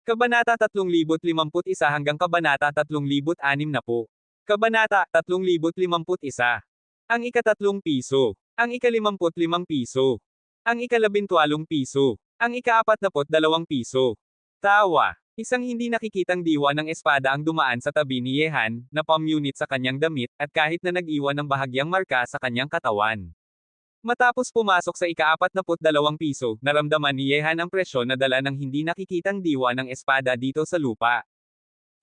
Kabanata 3051 hanggang Kabanata 3060. Kabanata 3051. Ang ikatatlong piso. Ang ika-55 piso. Ang ika-12 piso. Ang ika-42 piso. Tawa. Isang hindi nakikitang diwa ng espada ang dumaan sa tabi ni Yehan, na pamunit sa kanyang damit, at kahit na nag-iwan ng bahagyang marka sa kanyang katawan. Matapos pumasok sa ika-42 piso, naramdaman ni Yehan ang presyon na dala ng hindi nakikitang diwa ng espada dito sa lupa.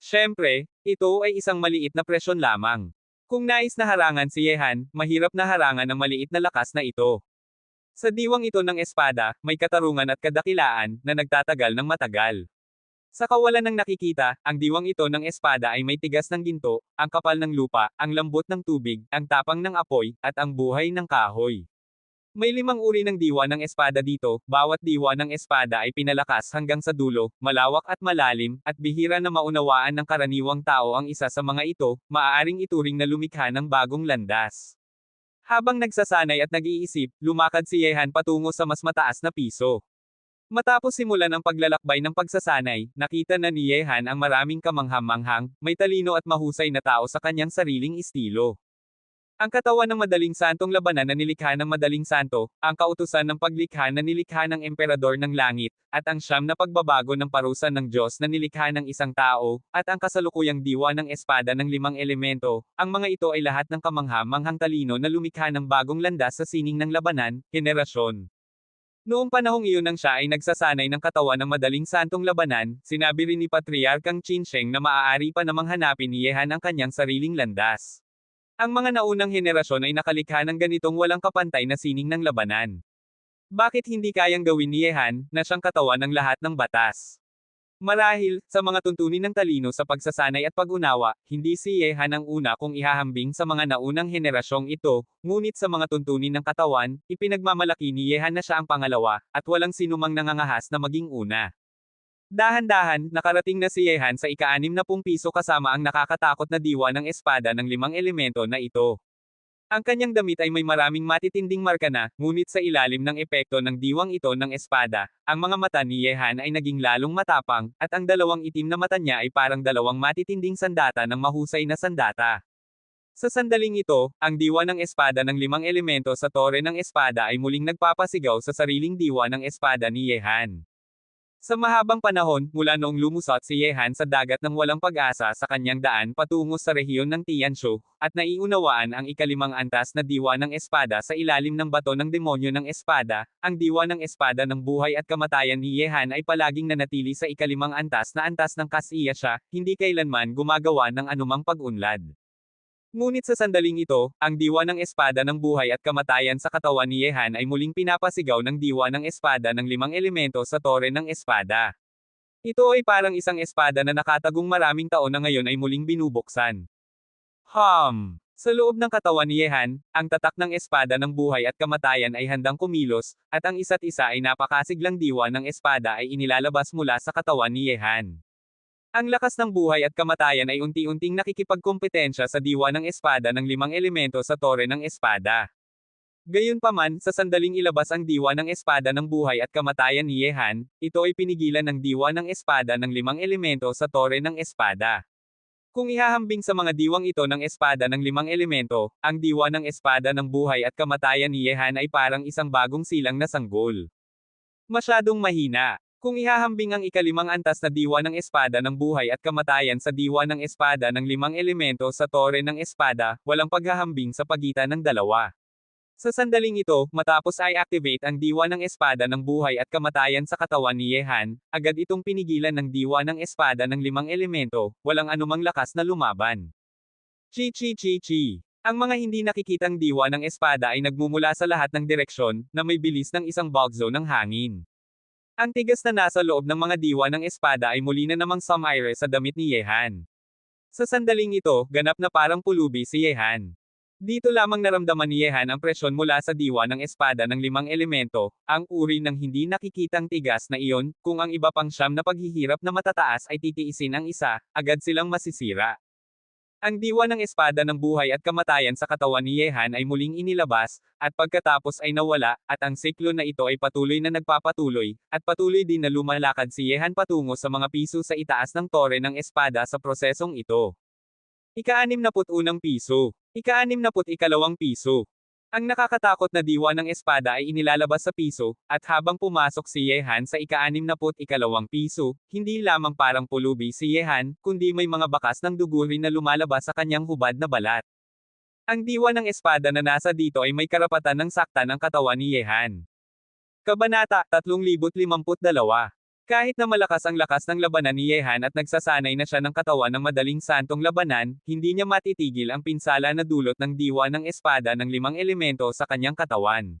Siyempre, ito ay isang maliit na presyon lamang. Kung nais na harangan si Yehan, mahirap na harangan ng maliit na lakas na ito. Sa diwang ito ng espada, may katarungan at kadakilaan, na nagtatagal ng matagal. Sa kawalan ng nakikita, ang diwang ito ng espada ay may tigas ng ginto, ang kapal ng lupa, ang lambot ng tubig, ang tapang ng apoy, at ang buhay ng kahoy. May 5 uri ng diwa ng espada dito, bawat diwa ng espada ay pinalakas hanggang sa dulo, malawak at malalim, at bihira na maunawaan ng karaniwang tao ang isa sa mga ito, maaaring ituring na lumikha ng bagong landas. Habang nagsasanay at nag-iisip, lumakad si Yehan patungo sa mas mataas na piso. Matapos simulan ang paglalakbay ng pagsasanay, nakita na ni Yehan ang maraming kamanghang-manghang, may talino at mahusay na tao sa kanyang sariling estilo. Ang katawan ng madaling santong labanan na nilikha ng madaling santo, ang kautusan ng paglikha na nilikha ng emperador ng langit, at ang siyam na pagbabago ng parusa ng Diyos na nilikha ng isang tao, at ang kasalukuyang diwa ng espada ng 5 elemento, ang mga ito ay lahat ng kamangha-manghang talino na lumikha ng bagong landas sa sining ng labanan, henerasyon. Noong panahong iyon nang siya ay nagsasanay ng katawan ng madaling santong labanan, sinabi rin ni Patriarkang Qinsheng na maaari pa namang hanapin ni Yehan ang kanyang sariling landas. Ang mga naunang henerasyon ay nakalikha ng ganitong walang kapantay na sining ng labanan. Bakit hindi kayang gawin ni Yehan, na siyang katawan ng lahat ng batas? Marahil, sa mga tuntunin ng talino sa pagsasanay at pag-unawa, hindi si Yehan ang una kung ihahambing sa mga naunang henerasyong ito, ngunit sa mga tuntunin ng katawan, ipinagmamalaki ni Yehan na siya ang pangalawa, at walang sinumang nangangahas na maging una. Dahan-dahan, nakarating na si Yehan sa ika-60 piso kasama ang nakakatakot na diwa ng espada ng 5 elemento na ito. Ang kanyang damit ay may maraming matitinding marka na, ngunit sa ilalim ng epekto ng diwang ito ng espada, ang mga mata ni Yehan ay naging lalong matapang, at ang dalawang itim na mata niya ay parang dalawang matitinding sandata ng mahusay na sandata. Sa sandaling ito, ang diwa ng espada ng 5 elemento sa tore ng espada ay muling nagpapasigaw sa sariling diwa ng espada ni Yehan. Sa mahabang panahon, mula noong lumusot si Yehan sa dagat ng walang pag-asa sa kanyang daan patungo sa rehiyon ng Tianshu, at naiunawaan ang ika-5 antas na diwa ng espada sa ilalim ng bato ng demonyo ng espada, ang diwa ng espada ng buhay at kamatayan ni Yehan ay palaging nanatili sa ika-5 antas na antas ng Kasiya siya, hindi kailanman gumagawa ng anumang pag-unlad. Ngunit sa sandaling ito, ang diwa ng espada ng buhay at kamatayan sa katawan ni Yehan ay muling pinapasigaw ng diwa ng espada ng 5 elemento sa tore ng espada. Ito ay parang isang espada na nakatagong maraming taon na ngayon ay muling binubuksan. Sa loob ng katawan ni Yehan, ang tatak ng espada ng buhay at kamatayan ay handang kumilos, at ang isa't isa ay napakasiglang diwa ng espada ay inilalabas mula sa katawan ni Yehan. Ang lakas ng buhay at kamatayan ay unti-unting nakikipagkompetensya sa diwa ng espada ng 5 elemento sa tore ng espada. Gayunpaman, sa sandaling ilabas ang diwa ng espada ng buhay at kamatayan ni Yehan, ito ay pinigilan ng diwa ng espada ng 5 elemento sa tore ng espada. Kung ihahambing sa mga diwang ito ng espada ng 5 elemento, ang diwa ng espada ng buhay at kamatayan ni Yehan ay parang isang bagong silang na sanggol. Masyadong mahina. Kung ihahambing ang ika-5 antas na diwa ng espada ng buhay at kamatayan sa diwa ng espada ng 5 elemento sa tore ng espada, walang paghahambing sa pagitan ng dalawa. Sa sandaling ito, matapos i-activate ang diwa ng espada ng buhay at kamatayan sa katawan ni Yehan, agad itong pinigilan ng diwa ng espada ng 5 elemento, walang anumang lakas na lumaban. Chi. Ang mga hindi nakikitang diwa ng espada ay nagmumula sa lahat ng direksyon, na may bilis ng isang bagzo ng hangin. Ang tigas na nasa loob ng mga diwa ng espada ay muli na namang sumaire sa damit ni Yehan. Sa sandaling ito, ganap na parang pulubi si Yehan. Dito lamang naramdaman ni Yehan ang presyon mula sa diwa ng espada ng 5 elemento, ang uri ng hindi nakikitang tigas na iyon, kung ang iba pang siyam na paghihirap na matataas ay titiisin ang isa, agad silang masisira. Ang diwa ng espada ng buhay at kamatayan sa katawan ni Yehan ay muling inilabas, at pagkatapos ay nawala, at ang siklo na ito ay patuloy na nagpapatuloy, at patuloy din na lumalakad si Yehan patungo sa mga piso sa itaas ng tore ng espada sa prosesong ito. Ika-61 piso. Ika-62 piso. Ang nakakatakot na diwa ng espada ay inilalabas sa piso, at habang pumasok si Yehan sa ika-62 piso, hindi lamang parang pulubi si Yehan, kundi may mga bakas ng dugo rin na lumalabas sa kanyang hubad na balat. Ang diwa ng espada na nasa dito ay may karapatan ng saktan ang katawan ni Yehan. Kabanata 3052. Kahit na malakas ang lakas ng labanan ni Yehan at nagsasanay na siya ng katawan ng madaling santong labanan, hindi niya matitigil ang pinsala na dulot ng diwa ng espada ng 5 elemento sa kanyang katawan.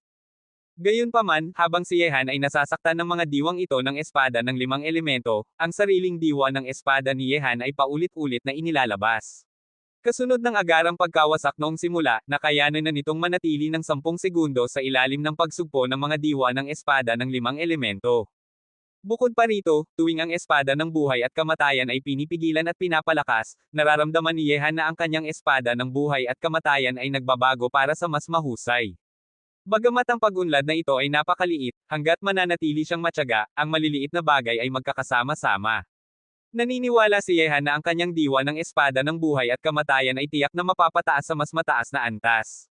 Gayunpaman, habang si Yehan ay nasasaktan ng mga diwang ito ng espada ng 5 elemento, ang sariling diwa ng espada ni Yehan ay paulit-ulit na inilalabas. Kasunod ng agarang pagkawasak noong simula, nakayanan na nitong manatili ng 10 segundo sa ilalim ng pagsugpo ng mga diwa ng espada ng 5 elemento. Bukod pa rito, tuwing ang espada ng buhay at kamatayan ay pinipigilan at pinapalakas, nararamdaman ni Yehan na ang kanyang espada ng buhay at kamatayan ay nagbabago para sa mas mahusay. Bagamat ang pag-unlad na ito ay napakaliit, hanggat mananatili siyang matyaga, ang maliliit na bagay ay magkakasama-sama. Naniniwala si Yehan na ang kanyang diwa ng espada ng buhay at kamatayan ay tiyak na mapapataas sa mas mataas na antas.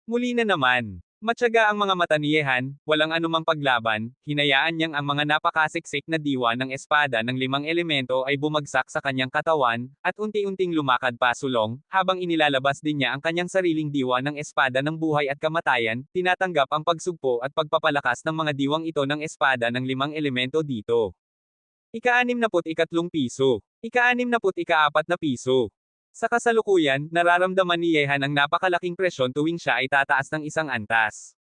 Muli na naman. Matyaga ang mga mata ni Yehan, walang anumang paglaban, hinayaan niyang ang mga napakasiksik na diwa ng espada ng 5 elemento ay bumagsak sa kanyang katawan, at unti-unting lumakad pasulong, habang inilalabas din niya ang kanyang sariling diwa ng espada ng buhay at kamatayan, tinatanggap ang pagsugpo at pagpapalakas ng mga diwang ito ng espada ng 5 elemento dito. Ika-63 piso. Ika-64 piso. Sa kasalukuyan, nararamdaman ni Yehan ang napakalaking presyon tuwing siya ay tataas ng isang antas.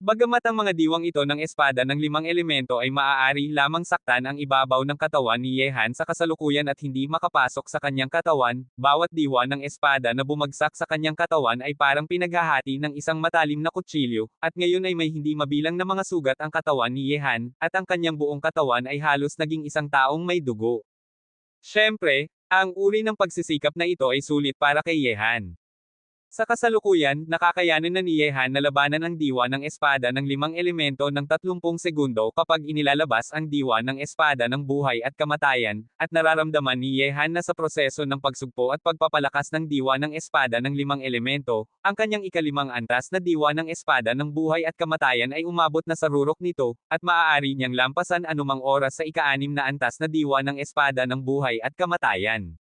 Bagamat ang mga diwang ito ng espada ng 5 elemento ay maaari lamang saktan ang ibabaw ng katawan ni Yehan sa kasalukuyan at hindi makapasok sa kanyang katawan, bawat diwa ng espada na bumagsak sa kanyang katawan ay parang pinaghahati ng isang matalim na kutsilyo, at ngayon ay may hindi mabilang na mga sugat ang katawan ni Yehan, at ang kanyang buong katawan ay halos naging isang taong may dugo. Siyempre, ang uri ng pagsisikap na ito ay sulit para kay Yehan. Sa kasalukuyan, nakakayanan na ni Yehan na labanan ang diwa ng espada ng 5 elemento ng 30 segundo kapag inilalabas ang diwa ng espada ng buhay at kamatayan, at nararamdaman ni Yehan na sa proseso ng pagsugpo at pagpapalakas ng diwa ng espada ng 5 elemento, ang kanyang ika-5 antas na diwa ng espada ng buhay at kamatayan ay umabot na sa rurok nito, at maaari niyang lampasan anumang oras sa ika-6 na antas na diwa ng espada ng buhay at kamatayan.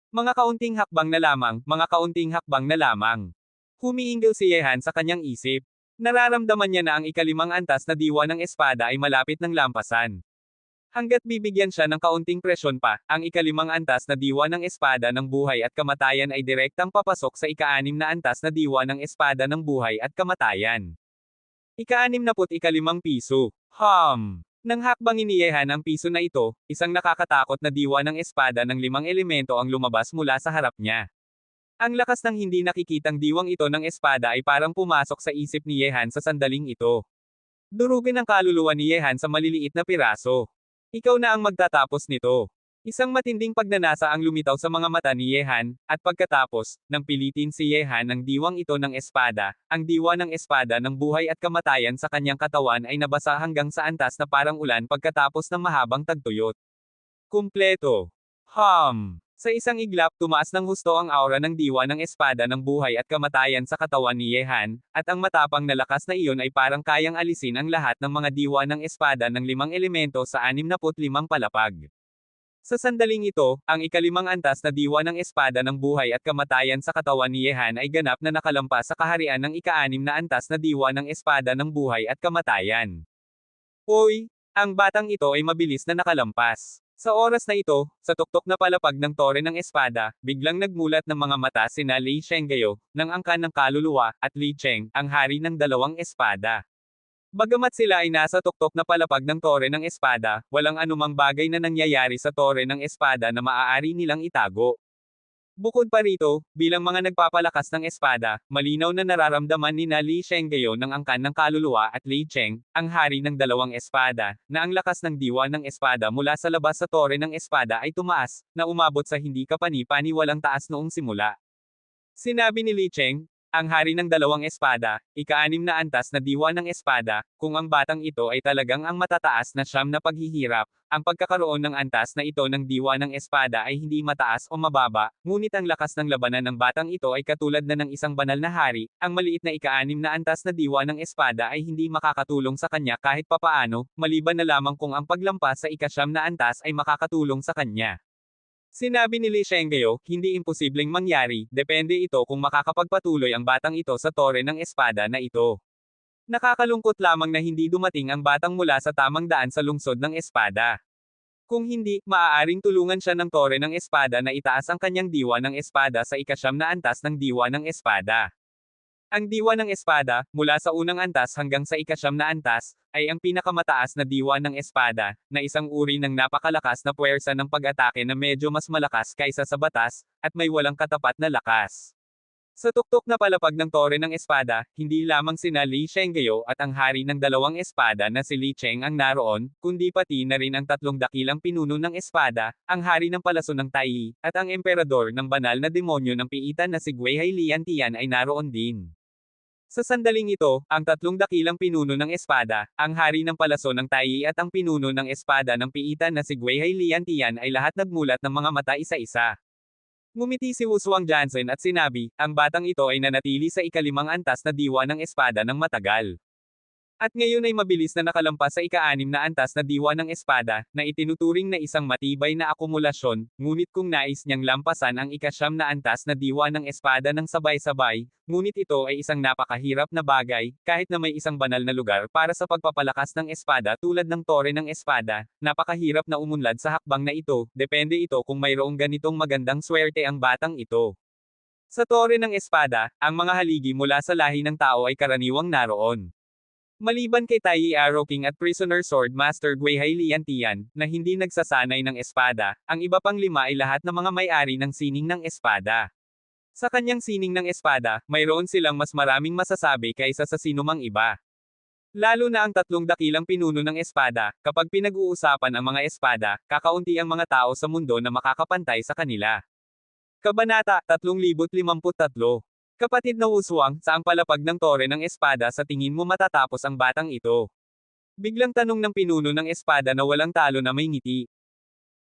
Mga kaunting hakbang na lamang, mga kaunting hakbang na lamang. Humiingal si Yehan sa kanyang isip. Nararamdaman niya na ang ika-5 antas na diwa ng espada ay malapit ng lampasan. Hanggat bibigyan siya ng kaunting presyon pa, ang ika-5 antas na diwa ng espada ng buhay at kamatayan ay direktang papasok sa ika-6 na antas na diwa ng espada ng buhay at kamatayan. Ika-65 piso. Nang hakbangin ni Yehan ang piso na ito, isang nakakatakot na diwa ng espada ng 5 elemento ang lumabas mula sa harap niya. Ang lakas ng hindi nakikitang diwang ito ng espada ay parang pumasok sa isip ni Yehan sa sandaling ito. Durugin ang kaluluwa ni Yehan sa maliliit na piraso. Ikaw na ang magtatapos nito. Isang matinding pagnanasa ang lumitaw sa mga mata ni Yehan, at pagkatapos, nang pilitin si Yehan ng diwang ito ng espada, ang diwa ng espada ng buhay at kamatayan sa kanyang katawan ay nabasa hanggang sa antas na parang ulan pagkatapos ng mahabang tagtuyot. Kumpleto. Sa isang iglap tumaas ng husto ang aura ng diwa ng espada ng buhay at kamatayan sa katawan ni Yehan, at ang matapang na lakas na iyon ay parang kayang alisin ang lahat ng mga diwa ng espada ng 5 elemento sa 65 palapag. Sa sandaling ito, ang ika-5 antas na diwa ng espada ng buhay at kamatayan sa katawan ni Yehan ay ganap na nakalampas sa kaharian ng ika-6 na antas na diwa ng espada ng buhay at kamatayan. Hoy! Ang batang ito ay mabilis na nakalampas. Sa oras na ito, sa tuktok na palapag ng tore ng espada, biglang nagmulat ng mga mata sina Li Shenggayo, ng angkan ng kaluluwa, at Li Cheng, ang hari ng 2 espada. Bagamat sila ay nasa tuktok na palapag ng tore ng espada, walang anumang bagay na nangyayari sa tore ng espada na maaari nilang itago. Bukod pa rito, bilang mga nagpapalakas ng espada, malinaw na nararamdaman ni Li Shenggayo ng angkan ng kaluluwa at Li Cheng, ang hari ng dalawang espada, na ang lakas ng diwa ng espada mula sa labas sa tore ng espada ay tumaas, na umabot sa hindi kapani-paniwalang taas noong simula. Sinabi ni Li Cheng, ang hari ng dalawang espada, ika-6 na antas na diwa ng espada, kung ang batang ito ay talagang ang matataas na siyam na paghihirap, ang pagkakaroon ng antas na ito ng diwa ng espada ay hindi mataas o mababa, ngunit ang lakas ng labanan ng batang ito ay katulad na ng isang banal na hari, ang maliit na ika-6 na antas na diwa ng espada ay hindi makakatulong sa kanya kahit papaano, maliban na lamang kung ang paglampas sa ika-9 na antas ay makakatulong sa kanya. Sinabi ni Li Shenggayo, hindi imposibleng mangyari, depende ito kung makakapagpatuloy ang batang ito sa tore ng espada na ito. Nakakalungkot lamang na hindi dumating ang batang mula sa tamang daan sa lungsod ng espada. Kung hindi, maaaring tulungan siya ng tore ng espada na itaas ang kanyang diwa ng espada sa ika-9 na antas ng diwa ng espada. Ang diwa ng espada, mula sa unang antas hanggang sa ika-9 na antas, ay ang pinakamataas na diwa ng espada, na isang uri ng napakalakas na puwersa ng pag-atake na medyo mas malakas kaysa sa batas, at may walang katapat na lakas. Sa tuktok na palapag ng tore ng espada, hindi lamang sina Li Shenggayo at ang hari ng dalawang espada na si Li Cheng ang naroon, kundi pati na rin ang tatlong dakilang pinuno ng espada, ang hari ng palaso ng Tai, at ang emperador ng banal na demonyo ng piitan na si Guihai Liantian ay naroon din. Sa sandaling ito, ang tatlong dakilang pinuno ng espada, ang hari ng palaso ng Tai at ang pinuno ng espada ng piitan na si Guihai Liantian ay lahat nagmulat ng mga mata isa-isa. Ngumiti si Wushuang Jansen at sinabi, ang batang ito ay nanatili sa ika-5 antas na diwa ng espada ng matagal. At ngayon ay mabilis na nakalampas sa ika-6 na antas na diwa ng espada, na itinuturing na isang matibay na akumulasyon, ngunit kung nais niyang lampasan ang ika-9 na antas na diwa ng espada ng sabay-sabay, ngunit ito ay isang napakahirap na bagay, kahit na may isang banal na lugar para sa pagpapalakas ng espada tulad ng tore ng espada, napakahirap na umunlad sa hakbang na ito, depende ito kung mayroong ganitong magandang swerte ang batang ito. Sa tore ng espada, ang mga haligi mula sa lahi ng tao ay karaniwang naroon. Maliban kay Tai Arrow King at Prisoner Sword Master Guihai Liantian, na hindi nagsasanay ng espada, ang iba pang 5 ay lahat ng mga may-ari ng sining ng espada. Sa kanyang sining ng espada, mayroon silang mas maraming masasabi kaysa sa sinumang iba. Lalo na ang tatlong dakilang pinuno ng espada, kapag pinag-uusapan ang mga espada, kakaunti ang mga tao sa mundo na makakapantay sa kanila. Kabanata 3053. Kapatid na Wushuang, saang palapag ng tore ng espada sa tingin mo matatapos ang batang ito? Biglang tanong ng pinuno ng espada na walang talo na may ngiti.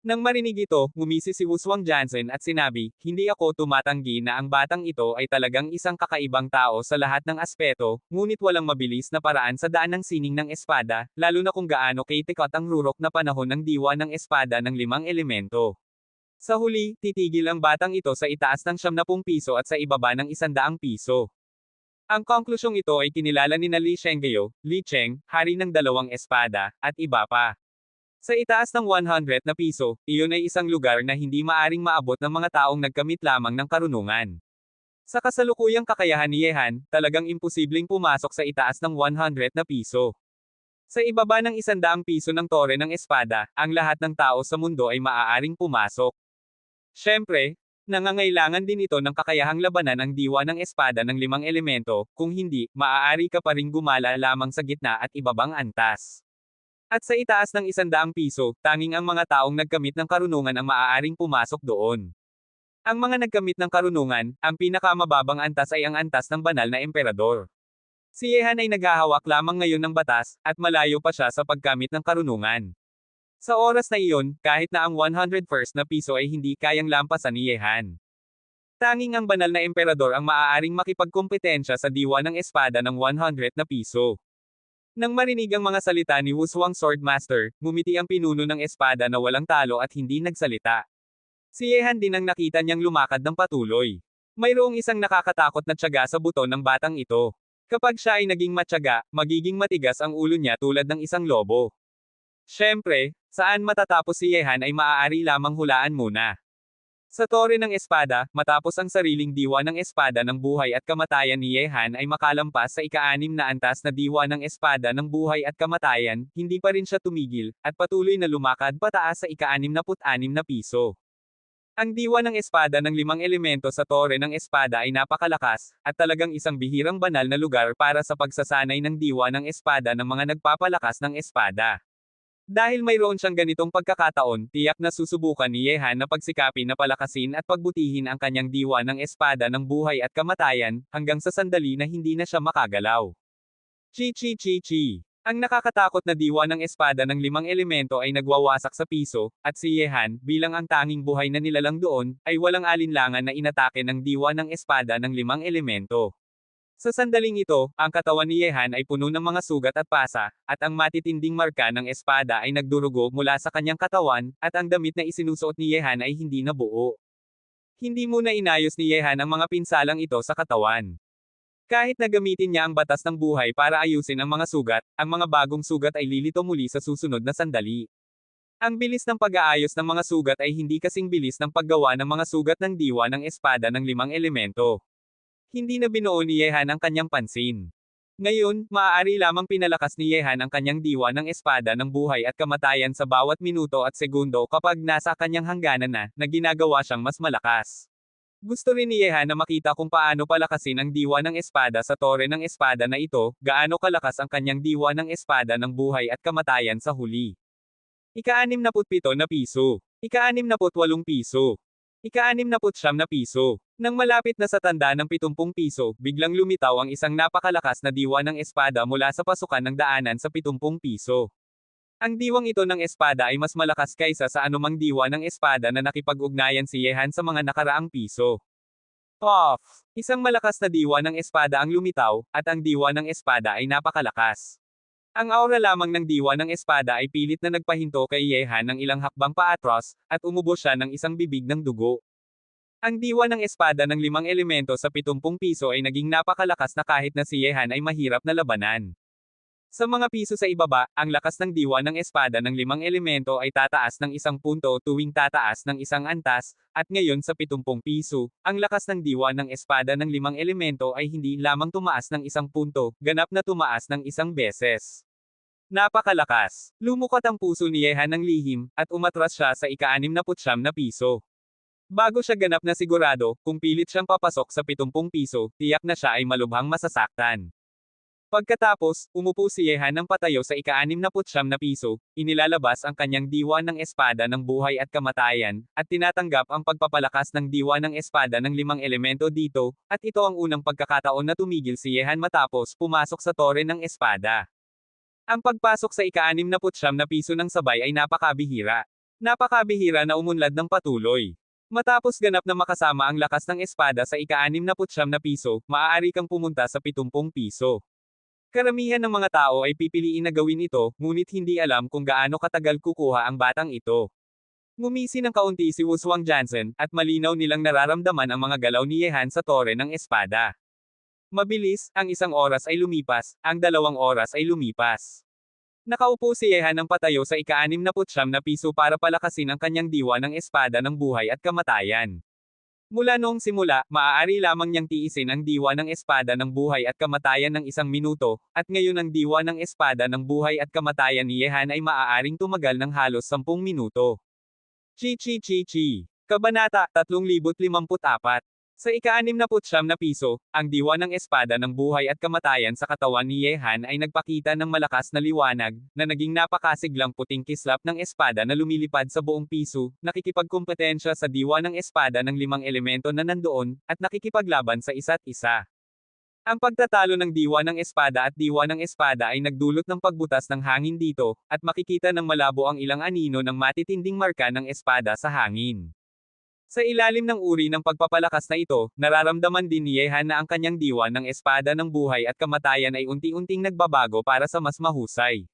Nang marinig ito, ngumisi si Wushuang Jansen at sinabi, hindi ako tumatanggi na ang batang ito ay talagang isang kakaibang tao sa lahat ng aspeto, ngunit walang mabilis na paraan sa daan ng sining ng espada, lalo na kung gaano kaitikot ang rurok na panahon ng diwa ng espada ng 5 elemento. Sa huli, titigil ang batang ito sa itaas ng 70 piso at sa ibaba ng 100 piso. Ang konklusyong ito ay kinilala ni Li Shenggayo, Li Cheng, hari ng dalawang espada, at iba pa. Sa itaas ng 100 na piso, iyon ay isang lugar na hindi maaring maabot ng mga taong nagkamit lamang ng karunungan. Sa kasalukuyang kakayahan ni Yehan, talagang imposibleng pumasok sa itaas ng 100 na piso. Sa ibaba ng 100 piso ng tore ng espada, ang lahat ng tao sa mundo ay maaaring pumasok. Siyempre, nangangailangan din ito ng kakayahang labanan ang diwa ng espada ng 5 elemento, kung hindi, maaari ka pa ring gumala lamang sa gitna at ibabang antas. At sa itaas ng 100 piso, tanging ang mga taong nagkamit ng karunungan ang maaaring pumasok doon. Ang mga nagkamit ng karunungan, ang pinakamababang antas ay ang antas ng banal na emperador. Si Yehan ay naghahawak lamang ngayon ng batas, at malayo pa siya sa pagkamit ng karunungan. Sa oras na iyon, kahit na ang 101st na piso ay hindi kayang lampasan ni Yehan. Tanging ang banal na emperador ang maaaring makipagkompetensya sa diwa ng espada ng 100 na piso. Nang marinig ang mga salita ni Wushuang Swordmaster, ngumiti ang pinuno ng espada na walang talo at hindi nagsalita. Si Yehan din ang nakita niyang lumakad ng patuloy. Mayroong isang nakakatakot na tiyaga sa buto ng batang ito. Kapag siya ay naging matyaga, magiging matigas ang ulo niya tulad ng isang lobo. Siyempre, saan matatapos si Yehan ay maaari lamang hulaan muna. Sa tore ng espada, matapos ang sariling diwa ng espada ng buhay at kamatayan ni Yehan ay makalampas sa ika-6 na antas na diwa ng espada ng buhay at kamatayan, hindi pa rin siya tumigil, at patuloy na lumakad pataas sa ika-66 na piso. Ang diwa ng espada ng 5 elemento sa tore ng espada ay napakalakas, at talagang isang bihirang banal na lugar para sa pagsasanay ng diwa ng espada ng mga nagpapalakas ng espada. Dahil mayroon siyang ganitong pagkakataon, tiyak na susubukan ni Yehan na pagsikapin na palakasin at pagbutihin ang kanyang diwa ng espada ng buhay at kamatayan, hanggang sa sandali na hindi na siya makagalaw. Chi chi chi chi. Ang nakakatakot na diwa ng espada ng 5 elemento ay nagwawasak sa piso, at si Yehan, bilang ang tanging buhay na nilalang doon, ay walang alinlangan na inatake ng diwa ng espada ng 5 elemento. Sa sandaling ito, ang katawan ni Yehan ay puno ng mga sugat at pasa, at ang matitinding marka ng espada ay nagdurugo mula sa kanyang katawan, at ang damit na isinusuot ni Yehan ay hindi nabuo. Hindi muna inayos ni Yehan ang mga pinsalang ito sa katawan. Kahit na gamitin niya ang batas ng buhay para ayusin ang mga sugat, ang mga bagong sugat ay lilito muli sa susunod na sandali. Ang bilis ng pag-aayos ng mga sugat ay hindi kasing bilis ng paggawa ng mga sugat ng diwa ng espada ng 5 elemento. Hindi na binuo ni Yehan ang kanyang pansin. Ngayon, maaari lamang pinalakas ni Yehan ang kanyang diwa ng espada ng buhay at kamatayan sa bawat minuto at segundo kapag nasa kanyang hangganan na ginagawa siyang mas malakas. Gusto rin ni Yehan na makita kung paano palakasin ang diwa ng espada sa tore ng espada na ito, gaano kalakas ang kanyang diwa ng espada ng buhay at kamatayan sa huli. Ika-67 na piso. Ika-68 piso. Ika-69 na piso. Nang malapit na sa tanda ng 70 piso, biglang lumitaw ang isang napakalakas na diwa ng espada mula sa pasukan ng daanan sa 70 piso. Ang diwang ito ng espada ay mas malakas kaysa sa anumang diwa ng espada na nakipag-ugnayan si Yehan sa mga nakaraang piso. Off! Isang malakas na diwa ng espada ang lumitaw, at ang diwa ng espada ay napakalakas. Ang aura lamang ng diwa ng espada ay pilit na nagpahinto kay Yehan ng ilang hakbang paatros, at umubos siya ng isang bibig ng dugo. Ang diwa ng espada ng 5 elemento sa 70 piso ay naging napakalakas na kahit na si Yehan ay mahirap na labanan. Sa mga piso sa ibaba, ang lakas ng diwa ng espada ng 5 elemento ay tataas ng 1 punto tuwing tataas ng 1 antas, at ngayon sa 70 piso, ang lakas ng diwa ng espada ng 5 elemento ay hindi lamang tumaas ng 1 punto, ganap na tumaas ng 1 beses. Napakalakas! Lumukat ang puso ni Yehan ng lihim, at umatras siya sa ika-69 na piso. Bago siya ganap na sigurado, kung pilit siyang papasok sa 70 piso, tiyak na siya ay malubhang masasaktan. Pagkatapos, umupo si Yehan ng patayo sa ika-69 na piso, inilalabas ang kanyang diwa ng espada ng buhay at kamatayan, at tinatanggap ang pagpapalakas ng diwa ng espada ng 5 elemento dito, at ito ang unang pagkakataon na tumigil si Yehan matapos pumasok sa tore ng espada. Ang pagpasok sa ika-69 na piso ng sabay ay napakabihira. Napakabihira na umunlad ng patuloy. Matapos ganap na makasama ang lakas ng espada sa ika-69 na piso, maaari kang pumunta sa 70 piso. Karamihan ng mga tao ay pipiliin na gawin ito, ngunit hindi alam kung gaano katagal kukuha ang batang ito. Ngumisi ng kaunti si Wuswang Jansen, at malinaw nilang nararamdaman ang mga galaw ni Yehan sa tore ng espada. Mabilis, ang 1 oras ay lumipas, ang 2 oras ay lumipas. Nakaupo si Yehan ng patayo sa ika-69 na piso para palakasin ang kanyang diwa ng espada ng buhay at kamatayan. Mula noong simula, maaari lamang niyang tiisin ang diwa ng espada ng buhay at kamatayan ng 1 minuto, at ngayon ang diwa ng espada ng buhay at kamatayan ni Yehan ay maaaring tumagal ng halos 10 minuto. Chi chi chi chi. Kabanata 3054. Sa ika-69 na piso, ang diwa ng espada ng buhay at kamatayan sa katawan ni Yehan ay nagpakita ng malakas na liwanag, na naging napakasiglang puting kislap ng espada na lumilipad sa buong piso, nakikipagkompetensya sa diwa ng espada ng 5 elemento na nandoon, at nakikipaglaban sa isa't isa. Ang pagtatalo ng diwa ng espada at diwa ng espada ay nagdulot ng pagbutas ng hangin dito, at makikita ng malabo ang ilang anino ng matitinding marka ng espada sa hangin. Sa ilalim ng uri ng pagpapalakas na ito, nararamdaman din ni Yehan na ang kanyang diwa ng espada ng buhay at kamatayan ay unti-unting nagbabago para sa mas mahusay.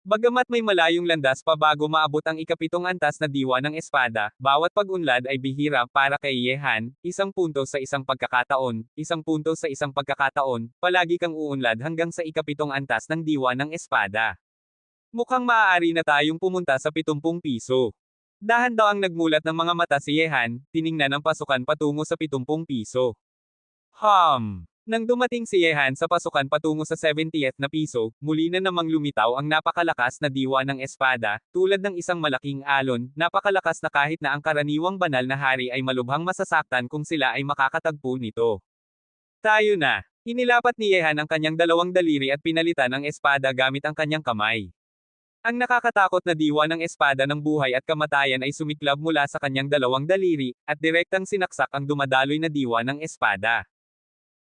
Bagamat may malayong landas pa bago maabot ang ika-7 antas na diwa ng espada, bawat pag-unlad ay bihira para kay Yehan, 1 punto sa isang pagkakataon, 1 punto sa isang pagkakataon, palagi kang uunlad hanggang sa ika-7 antas ng diwa ng espada. Mukhang maaari na tayong pumunta sa 70 piso. Dahan-dahang nagmulat ng mga mata si Yehan, tiningnan ang pasukan patungo sa 70 piso. Nang dumating si Yehan sa pasukan patungo sa 70th na piso, muli na namang lumitaw ang napakalakas na diwa ng espada, tulad ng isang malaking alon, napakalakas na kahit na ang karaniwang banal na hari ay malubhang masasaktan kung sila ay makakatagpo nito. Tayo na. Inilapat ni Yehan ang kanyang dalawang daliri at pinalitan ang espada gamit ang kanyang kamay. Ang nakakatakot na diwa ng espada ng buhay at kamatayan ay sumiklab mula sa kanyang dalawang daliri, at direktang sinaksak ang dumadaloy na diwa ng espada.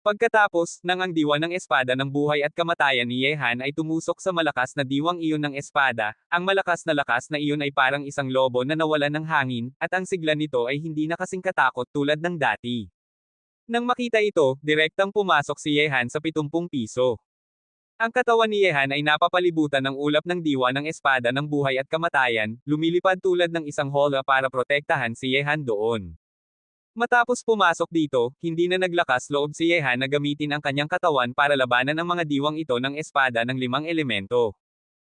Pagkatapos, nang ang diwa ng espada ng buhay at kamatayan ni Yehan ay tumusok sa malakas na diwang iyon ng espada, ang malakas na iyon ay parang isang lobo na nawalan ng hangin, at ang sigla nito ay hindi na kasing katakot tulad ng dati. Nang makita ito, direktang pumasok si Yehan sa 70 piso. Ang katawan ni Yehan ay napapalibutan ng ulap ng diwa ng espada ng buhay at kamatayan, lumilipad tulad ng isang hola para protektahan si Yehan doon. Matapos pumasok dito, hindi na naglakas loob si Yehan na gamitin ang kanyang katawan para labanan ang mga diwang ito ng espada ng 5 elemento.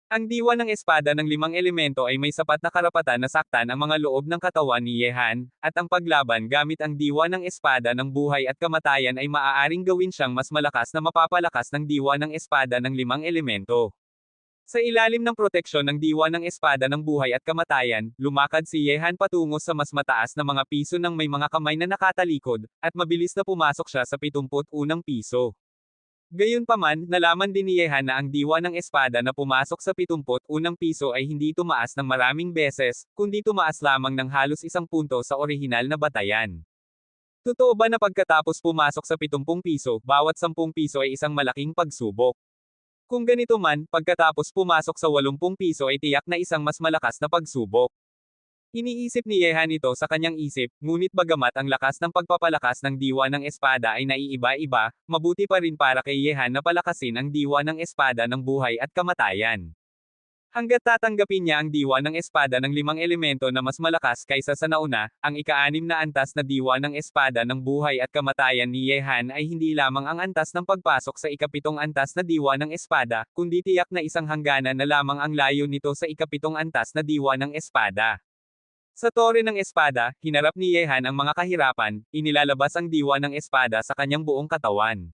Ang diwa ng espada ng 5 elemento ay may sapat na karapatan na saktan ang mga loob ng katawan ni Yehan, at ang paglaban gamit ang diwa ng espada ng buhay at kamatayan ay maaaring gawin siyang mas malakas na mapapalakas ng diwa ng espada ng 5 elemento. Sa ilalim ng proteksyon ng diwa ng espada ng buhay at kamatayan, lumakad si Yehan patungo sa mas mataas na mga piso ng may mga kamay na nakatalikod, at mabilis na pumasok siya sa 71 piso. Gayunpaman, nalaman din ni Yehan na ang diwa ng espada na pumasok sa 71 piso ay hindi tumaas ng maraming beses, kundi tumaas lamang ng halos 1 punto sa orihinal na batayan. Totoo ba na pagkatapos pumasok sa 70 piso, bawat 10 piso ay isang malaking pagsubok? Kung ganito man, pagkatapos pumasok sa 80 piso ay tiyak na isang mas malakas na pagsubok. Iniisip ni Yehan ito sa kanyang isip, ngunit bagamat ang lakas ng pagpapalakas ng diwa ng espada ay naiiba-iba, mabuti pa rin para kay Yehan na palakasin ang diwa ng espada ng buhay at kamatayan. Hangga't tatanggapin niya ang diwa ng espada ng 5 elemento na mas malakas kaysa sa nauna, ang ika-6 na antas na diwa ng espada ng buhay at kamatayan ni Yehan ay hindi lamang ang antas ng pagpasok sa ika-7 antas na diwa ng espada, kundi tiyak na isang hangganan na lamang ang layo nito sa ika-7 antas na diwa ng espada. Sa tore ng espada, hinarap ni Yehan ang mga kahirapan, inilalabas ang diwa ng espada sa kanyang buong katawan.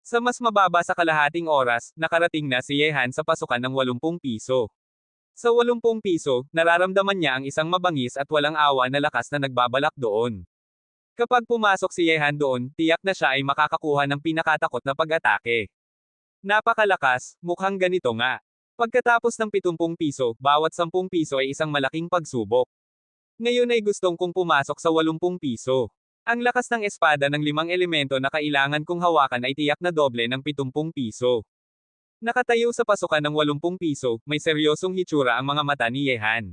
Sa mas mababa sa kalahating oras, nakarating na si Yehan sa pasukan ng 80 piso. Sa 80 piso, nararamdaman niya ang isang mabangis at walang awa na lakas na nagbabalak doon. Kapag pumasok si Yehan doon, tiyak na siya ay makakakuha ng pinakatakot na pag-atake. Napakalakas, mukhang ganito nga. Pagkatapos ng 70 piso, bawat 10 piso ay isang malaking pagsubok. Ngayon ay gustong kong pumasok sa 80 piso. Ang lakas ng espada ng 5 elemento na kailangan kong hawakan ay tiyak na doble ng 70 piso. Nakatayo sa pasukan ng 80 piso, may seryosong hitsura ang mga mata ni Yehan.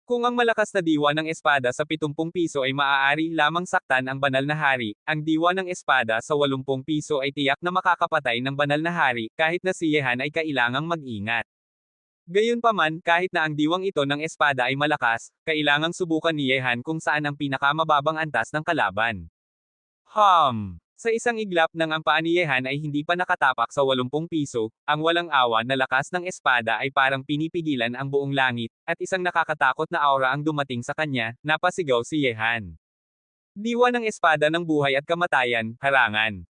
Kung ang malakas na diwa ng espada sa 70 piso ay maaari lamang saktan ang banal na hari, ang diwa ng espada sa 80 piso ay tiyak na makakapatay ng banal na hari, kahit na si Yehan ay kailangang mag-ingat. Gayunpaman, kahit na ang diwang ito ng espada ay malakas, kailangang subukan ni Yehan kung saan ang pinakamababang antas ng kalaban. Sa isang iglap ng ang paa ni Yehan ay hindi pa nakatapak sa 80 piso, ang walang awa na lakas ng espada ay parang pinipigilan ang buong langit, at isang nakakatakot na aura ang dumating sa kanya, napasigaw si Yehan. Diwa ng espada ng buhay at kamatayan, harangan.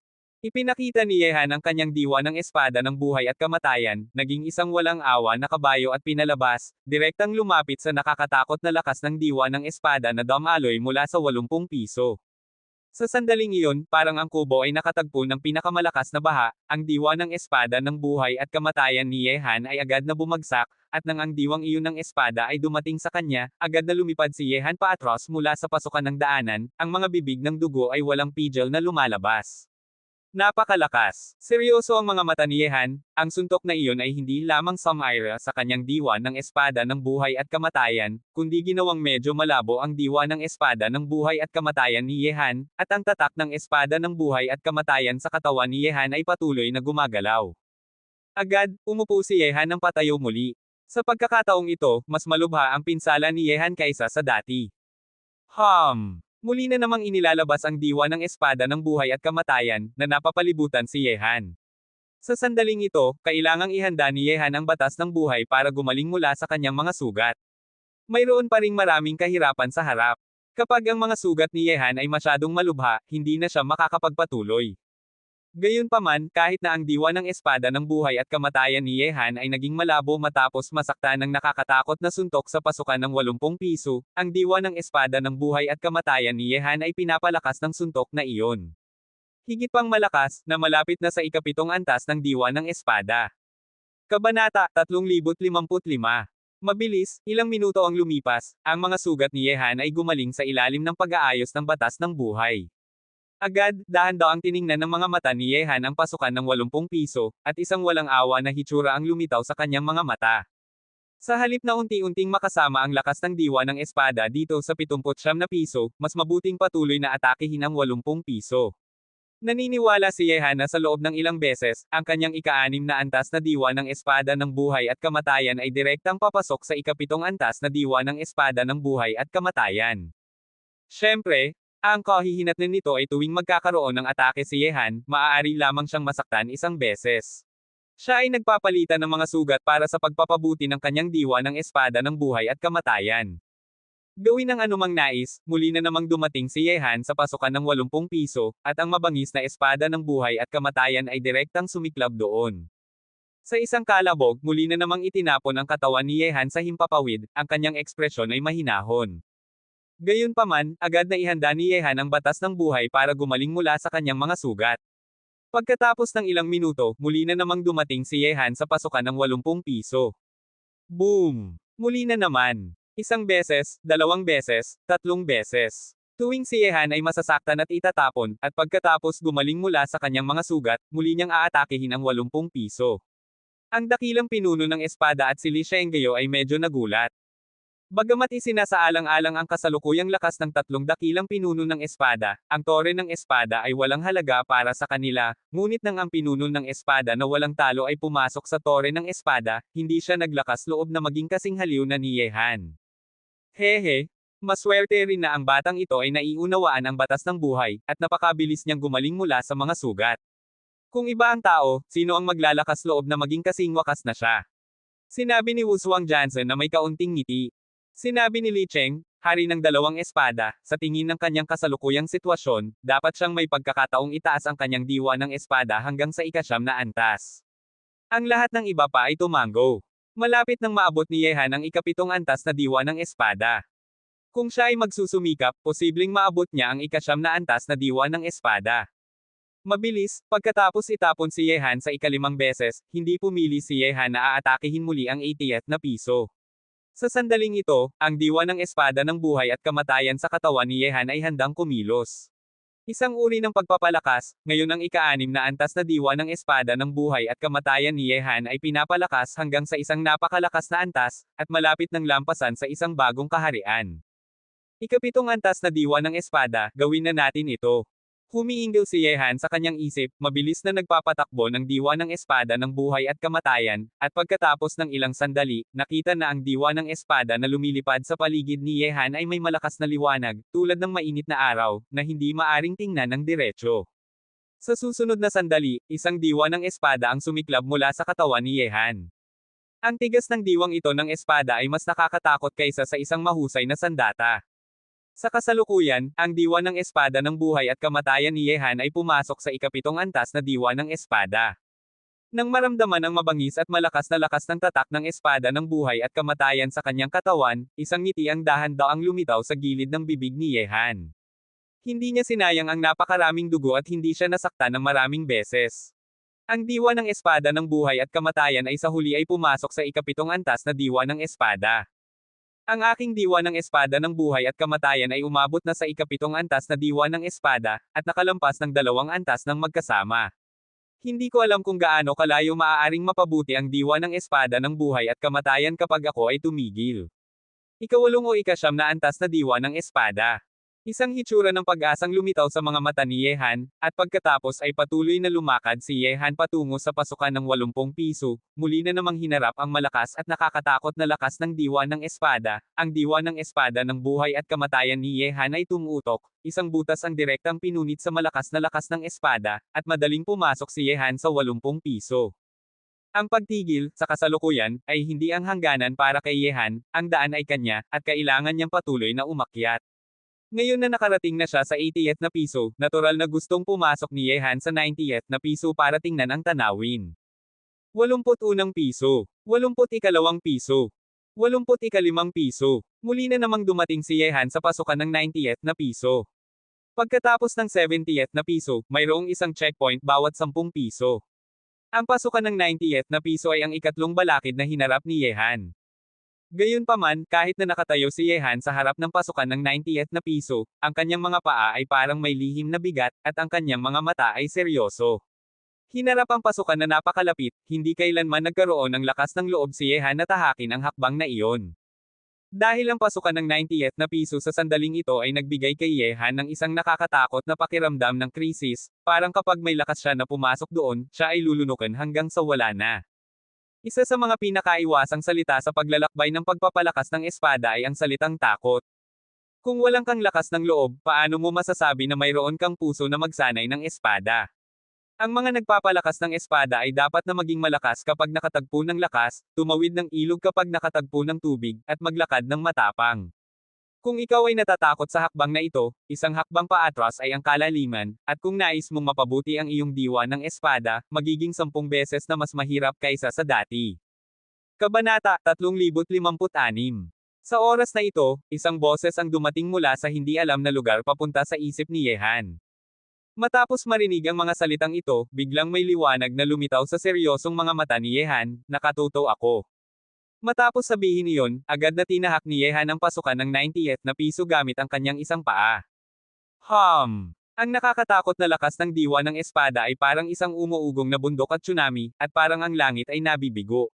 Ipinakita ni Yehan ang kanyang diwa ng espada ng buhay at kamatayan, naging isang walang awa na kabayo at pinalabas, direktang lumapit sa nakakatakot na lakas ng diwa ng espada na dumaloy mula sa 80 piso. Sa sandaling iyon, parang ang kubo ay nakatagpo ng pinakamalakas na baha, ang diwa ng espada ng buhay at kamatayan ni Yehan ay agad na bumagsak, at nang ang diwang iyon ng espada ay dumating sa kanya, agad na lumipad si Yehan paatros mula sa pasukan ng daanan, ang mga bibig ng dugo ay walang pigil na lumalabas. Napakalakas. Seryoso ang mga mata ni Yehan, ang suntok na iyon ay hindi lamang sumira sa kanyang diwa ng espada ng buhay at kamatayan, kundi ginawang medyo malabo ang diwa ng espada ng buhay at kamatayan ni Yehan, at ang tatak ng espada ng buhay at kamatayan sa katawan ni Yehan ay patuloy na gumagalaw. Agad, umupo si Yehan ng patayo muli. Sa pagkakataong ito, mas malubha ang pinsala ni Yehan kaysa sa dati. Muli na namang inilalabas ang diwa ng espada ng buhay at kamatayan, na napapalibutan si Yehan. Sa sandaling ito, kailangang ihanda ni Yehan ang batas ng buhay para gumaling mula sa kanyang mga sugat. Mayroon pa ring maraming kahirapan sa harap. Kapag ang mga sugat ni Yehan ay masyadong malubha, hindi na siya makakapagpatuloy. Gayunpaman, kahit na ang diwa ng espada ng buhay at kamatayan ni Yehan ay naging malabo matapos masaktan ng nakakatakot na suntok sa pasukan ng 80 piso, ang diwa ng espada ng buhay at kamatayan ni Yehan ay pinapalakas ng suntok na iyon. Higit pang malakas, na malapit na sa ikapitong antas ng diwa ng espada. Kabanata 3055. Mabilis, ilang minuto ang lumipas, ang mga sugat ni Yehan ay gumaling sa ilalim ng pag-aayos ng batas ng buhay. Agad, dahan-dahang tiningnan ng mga mata ni Yehan ang pasukan ng 80 piso, at isang walang awa na hitsura ang lumitaw sa kanyang mga mata. Sa halip na unti-unting makasama ang lakas ng diwa ng espada dito sa 79 na piso, mas mabuting patuloy na atakehin ang 80 piso. Naniniwala si Yehan na sa loob ng ilang beses, ang kanyang ika-6 na antas na diwa ng espada ng buhay at kamatayan ay direktang papasok sa ikapitong antas na diwa ng espada ng buhay at kamatayan. Siyempre, ang kahihinatnan nito ay tuwing magkakaroon ng atake si Yehan, maaari lamang siyang masaktan isang beses. Siya ay nagpapalitan ng mga sugat para sa pagpapabuti ng kanyang diwa ng espada ng buhay at kamatayan. Gawin ang anumang nais, muli na namang dumating si Yehan sa pasukan ng 80 piso, at ang mabangis na espada ng buhay at kamatayan ay direktang sumiklab doon. Sa isang kalabog, muli na namang itinapon ang katawan ni Yehan sa himpapawid, ang kanyang ekspresyon ay mahinahon. Gayunpaman, agad na ihanda ni Yehan ang batas ng buhay para gumaling mula sa kanyang mga sugat. Pagkatapos ng ilang minuto, muli na namang dumating si Yehan sa pasukan ng 80 piso. Boom! Muli na naman. Isang beses, dalawang beses, tatlong beses. Tuwing si Yehan ay masasaktan at itatapon, at pagkatapos gumaling mula sa kanyang mga sugat, muli niyang aatakehin ang 80 piso. Ang dakilang pinuno ng espada at si Li Shenggeyo ay medyo nagulat. Bagamat isinasaalang-alang ang kasalukuyang lakas ng tatlong dakilang pinuno ng espada, ang tore ng espada ay walang halaga para sa kanila, ngunit nang ang pinuno ng espada na walang talo ay pumasok sa tore ng espada, hindi siya naglakas loob na maging kasing haliw na ni Yehan. Hehe, maswerte rin na ang batang ito ay naiunawaan ang batas ng buhay, at napakabilis niyang gumaling mula sa mga sugat. Kung iba ang tao, sino ang maglalakas loob na maging kasing wakas na siya? Sinabi ni Wushuang Jansen na may kaunting ngiti. Sinabi ni Li Cheng, hari ng dalawang espada, sa tingin ng kanyang kasalukuyang sitwasyon, dapat siyang may pagkakataong itaas ang kanyang diwa ng espada hanggang sa ika-9 na antas. Ang lahat ng iba pa ay tumango. Malapit nang maabot ni Yehan ang ikapitong antas na diwa ng espada. Kung siya ay magsusumikap, posibleng maabot niya ang ika-9 na antas na diwa ng espada. Mabilis, pagkatapos itapon si Yehan sa ika-5 beses, hindi pumili si Yehan na aatakehin muli ang 80th na piso. Sa sandaling ito, ang diwa ng espada ng buhay at kamatayan sa katawan ni Yehan ay handang kumilos. Isang uri ng pagpapalakas, ngayon ang ika-6 na antas na diwa ng espada ng buhay at kamatayan ni Yehan ay pinapalakas hanggang sa isang napakalakas na antas, at malapit ng lampasan sa isang bagong kaharian. Ikapitong antas na diwa ng espada, gawin na natin ito. Humiingil si Yehan sa kanyang isip, mabilis na nagpapatakbo ng diwa ng espada ng buhay at kamatayan, at pagkatapos ng ilang sandali, nakita na ang diwa ng espada na lumilipad sa paligid ni Yehan ay may malakas na liwanag, tulad ng mainit na araw, na hindi maaring tingnan ng diretsyo. Sa susunod na sandali, isang diwa ng espada ang sumiklab mula sa katawan ni Yehan. Ang tigas ng diwang ito ng espada ay mas nakakatakot kaysa sa isang mahusay na sandata. Sa kasalukuyan, ang diwa ng espada ng buhay at kamatayan ni Yehan ay pumasok sa ikapitong antas na diwa ng espada. Nang maramdaman ang mabangis at malakas na lakas ng tatak ng espada ng buhay at kamatayan sa kanyang katawan, isang ngiti ang dahan-daang lumitaw sa gilid ng bibig ni Yehan. Hindi niya sinayang ang napakaraming dugo at hindi siya nasaktan ng maraming beses. Ang diwa ng espada ng buhay at kamatayan ay sa huli ay pumasok sa ikapitong antas na diwa ng espada. Ang aking diwa ng espada ng buhay at kamatayan ay umabot na sa ikapitong antas na diwa ng espada, at nakalampas ng 2 antas ng magkasama. Hindi ko alam kung gaano kalayo maaaring mapabuti ang diwa ng espada ng buhay at kamatayan kapag ako ay tumigil. Ika-8 o ika-9 na antas na diwa ng espada. Isang hitsura ng pag-asang lumitaw sa mga mata ni Yehan, at pagkatapos ay patuloy na lumakad si Yehan patungo sa pasukan ng 80 piso, muli na namang hinarap ang malakas at nakakatakot na lakas ng diwa ng espada. Ang diwa ng espada ng buhay at kamatayan ni Yehan ay tumutok, isang butas ang direktang pinunit sa malakas na lakas ng espada, at madaling pumasok si Yehan sa 80 piso. Ang pagtigil, sa kasalukuyan, ay hindi ang hangganan para kay Yehan, ang daan ay kanya, at kailangan niyang patuloy na umakyat. Ngayon na nakarating na siya sa 80th na piso, natural na gustong pumasok ni Yehan sa 90th na piso para tingnan ang tanawin. 81 piso. 82 piso. 85 piso. Muli na namang dumating si Yehan sa pasukan ng 90th na piso. Pagkatapos ng 70th na piso, mayroong isang checkpoint bawat 10 piso. Ang pasukan ng 90th na piso ay ang ikatlong balakid na hinarap ni Yehan. Gayunpaman, kahit na nakatayo si Yehan sa harap ng pasukan ng 90th na piso, ang kanyang mga paa ay parang may lihim na bigat, at ang kanyang mga mata ay seryoso. Hinarap ang pasukan na napakalapit, hindi kailanman nagkaroon ng lakas ng loob si Yehan na tahakin ang hakbang na iyon. Dahil ang pasukan ng 90th na piso sa sandaling ito ay nagbigay kay Yehan ng isang nakakatakot na pakiramdam ng krisis, parang kapag may lakas siya na pumasok doon, siya ay lulunukin hanggang sa wala na. Isa sa mga pinakaiwasang salita sa paglalakbay ng pagpapalakas ng espada ay ang salitang takot. Kung walang kang lakas ng loob, paano mo masasabi na mayroon kang puso na magsanay ng espada? Ang mga nagpapalakas ng espada ay dapat na maging malakas kapag nakatagpo ng lakas, tumawid ng ilog kapag nakatagpo ng tubig, at maglakad ng matapang. Kung ikaw ay natatakot sa hakbang na ito, isang hakbang paatras ay ang kalaliman, at kung nais mong mapabuti ang iyong diwa ng espada, magiging 10 beses na mas mahirap kaysa sa dati. Kabanata 3056. Sa oras na ito, isang boses ang dumating mula sa hindi alam na lugar papunta sa isip ni Yehan. Matapos marinig ang mga salitang ito, biglang may liwanag na lumitaw sa seryosong mga mata ni Yehan, nakatuto ako. Matapos sabihin iyon, agad na tinahak ni Yehan ang pasukan ng 90th na piso gamit ang kanyang isang paa. Ang nakakatakot na lakas ng diwa ng espada ay parang isang umuugong na bundok at tsunami, at parang ang langit ay nabibigo.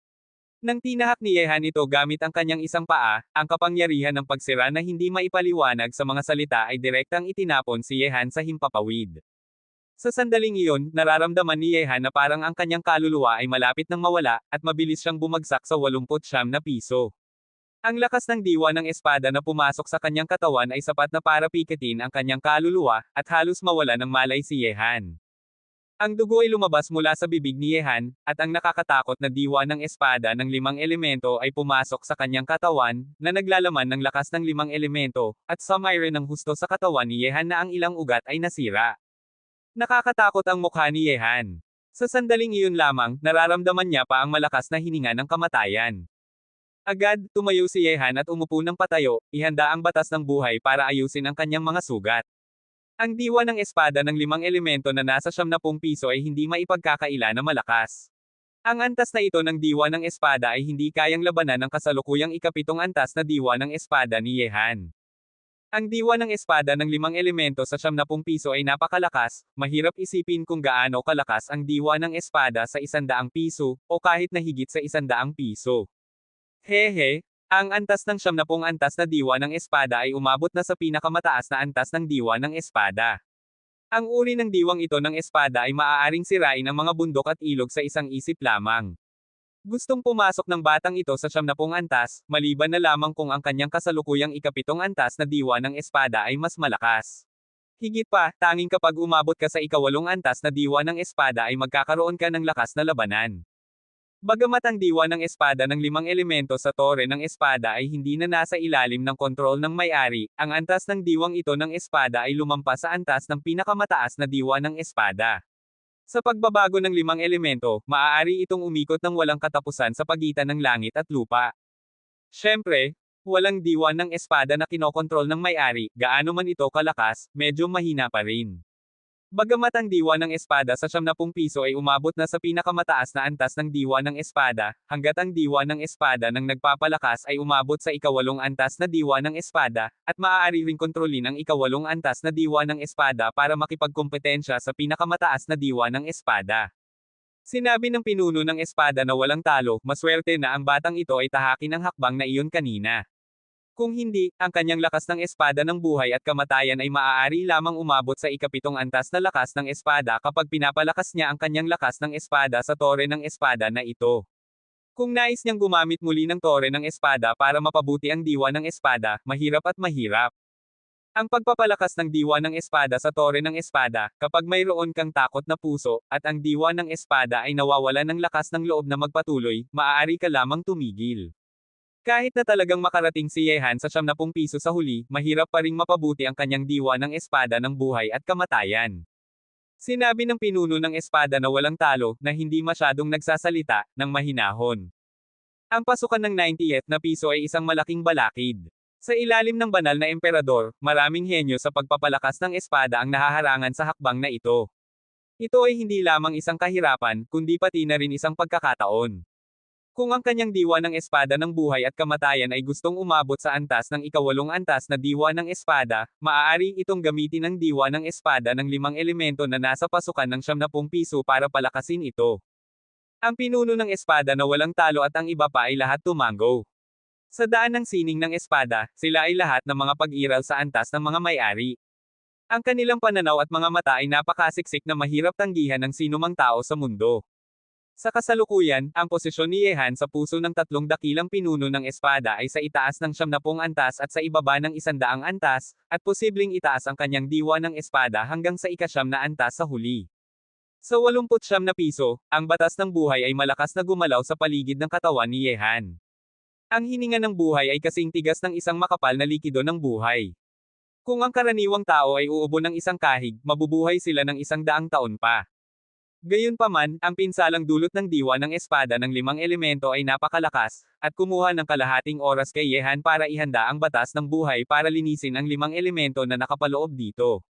Nang tinahak ni Yehan ito gamit ang kanyang isang paa, ang kapangyarihan ng pagsira na hindi maipaliwanag sa mga salita ay direktang itinapon si Yehan sa himpapawid. Sa sandaling iyon, nararamdaman ni Yehan na parang ang kanyang kaluluwa ay malapit nang mawala, at mabilis siyang bumagsak sa 89 na piso. Ang lakas ng diwa ng espada na pumasok sa kanyang katawan ay sapat na para pikitin ang kanyang kaluluwa, at halos mawala ng malay si Yehan. Ang dugo ay lumabas mula sa bibig ni Yehan, at ang nakakatakot na diwa ng espada ng 5 elemento ay pumasok sa kanyang katawan, na naglalaman ng lakas ng 5 elemento, at sumayre ng husto sa katawan ni Yehan na ang ilang ugat ay nasira. Nakakatakot ang mukha ni Yehan. Sa sandaling iyon lamang, nararamdaman niya pa ang malakas na hininga ng kamatayan. Agad, tumayo si Yehan at umupo ng patayo, ihanda ang batas ng buhay para ayusin ang kanyang mga sugat. Ang diwa ng espada ng 5 elemento na nasa 70 piso ay hindi maipagkakaila na malakas. Ang antas na ito ng diwa ng espada ay hindi kayang labanan ng kasalukuyang ikapitong antas na diwa ng espada ni Yehan. Ang diwa ng espada ng 5 elemento sa 70 piso ay napakalakas, mahirap isipin kung gaano kalakas ang diwa ng espada sa 100 piso, o kahit na higit sa 100 piso. Hehe, ang antas ng 70 antas na diwa ng espada ay umabot na sa pinakamataas na antas ng diwa ng espada. Ang uri ng diwang ito ng espada ay maaaring sirain ang mga bundok at ilog sa isang isip lamang. Gustong pumasok ng batang ito sa 70 antas, maliban na lamang kung ang kanyang kasalukuyang ikapitong antas na diwa ng espada ay mas malakas. Higit pa, tanging kapag umabot ka sa ika-8 antas na diwa ng espada ay magkakaroon ka ng lakas na labanan. Bagamat ang diwa ng espada ng 5 elemento sa tore ng espada ay hindi na nasa ilalim ng kontrol ng may-ari, ang antas ng diwang ito ng espada ay lumampas sa antas ng pinakamataas na diwa ng espada. Sa pagbabago ng 5 elemento, maaari itong umikot ng walang katapusan sa pagitan ng langit at lupa. Siyempre, walang diwa ng espada na kinokontrol ng may-ari, gaano man ito kalakas, medyo mahina pa rin. Bagamat ang diwa ng espada sa 70 piso ay umabot na sa pinakamataas na antas ng diwa ng espada, hanggat ang diwa ng espada ng nagpapalakas ay umabot sa ika-8 antas na diwa ng espada, at maaari ring kontrolin ang ika-8 antas na diwa ng espada para makipagkompetensya sa pinakamataas na diwa ng espada. Sinabi ng pinuno ng espada na walang talo, maswerte na ang batang ito ay tahakin ang hakbang na iyon kanina. Kung hindi, ang kanyang lakas ng espada ng buhay at kamatayan ay maaari lamang umabot sa ikapitong antas na lakas ng espada kapag pinapalakas niya ang kanyang lakas ng espada sa tore ng espada na ito. Kung nais niyang gumamit muli ng tore ng espada para mapabuti ang diwa ng espada, mahirap at mahirap. Ang pagpapalakas ng diwa ng espada sa tore ng espada, kapag mayroon kang takot na puso, at ang diwa ng espada ay nawawalan ng lakas ng loob na magpatuloy, maaari ka lamang tumigil. Kahit na talagang makarating si Yehan sa 70 piso sa huli, mahirap pa ring mapabuti ang kanyang diwa ng espada ng buhay at kamatayan. Sinabi ng pinuno ng espada na walang talo, na hindi masyadong nagsasalita, ng mahinahon. Ang pasukan ng 90th na piso ay isang malaking balakid. Sa ilalim ng banal na emperador, maraming henyo sa pagpapalakas ng espada ang nahaharangan sa hakbang na ito. Ito ay hindi lamang isang kahirapan, kundi pati na rin isang pagkakataon. Kung ang kanyang diwa ng espada ng buhay at kamatayan ay gustong umabot sa antas ng ikawalong antas na diwa ng espada, maaari itong gamitin ang diwa ng espada ng 5 elemento na nasa pasukan ng 70 piso para palakasin ito. Ang pinuno ng espada na walang talo at ang iba pa ay lahat tumango. Sa daan ng sining ng espada, sila ay lahat ng mga pag-iral sa antas ng mga may-ari. Ang kanilang pananaw at mga mata ay napakasiksik na mahirap tanggihan ng sinumang tao sa mundo. Sa kasalukuyan, ang posisyon ni Yehan sa puso ng 3 dakilang pinuno ng espada ay sa itaas ng 70 antas at sa ibaba ng 100 antas, at posibleng itaas ang kanyang diwa ng espada hanggang sa ika-9 na antas sa huli. Sa 89 na piso, ang batas ng buhay ay malakas na gumalaw sa paligid ng katawan ni Yehan. Ang hininga ng buhay ay kasing tigas ng isang makapal na likido ng buhay. Kung ang karaniwang tao ay uubo ng isang kahig, mabubuhay sila ng 100 taon pa. Gayunpaman, ang pinsalang dulot ng diwa ng espada ng 5 elemento ay napakalakas, at kumuha ng kalahating oras kay Yehan para ihanda ang batas ng buhay para linisin ang 5 elemento na nakapaloob dito.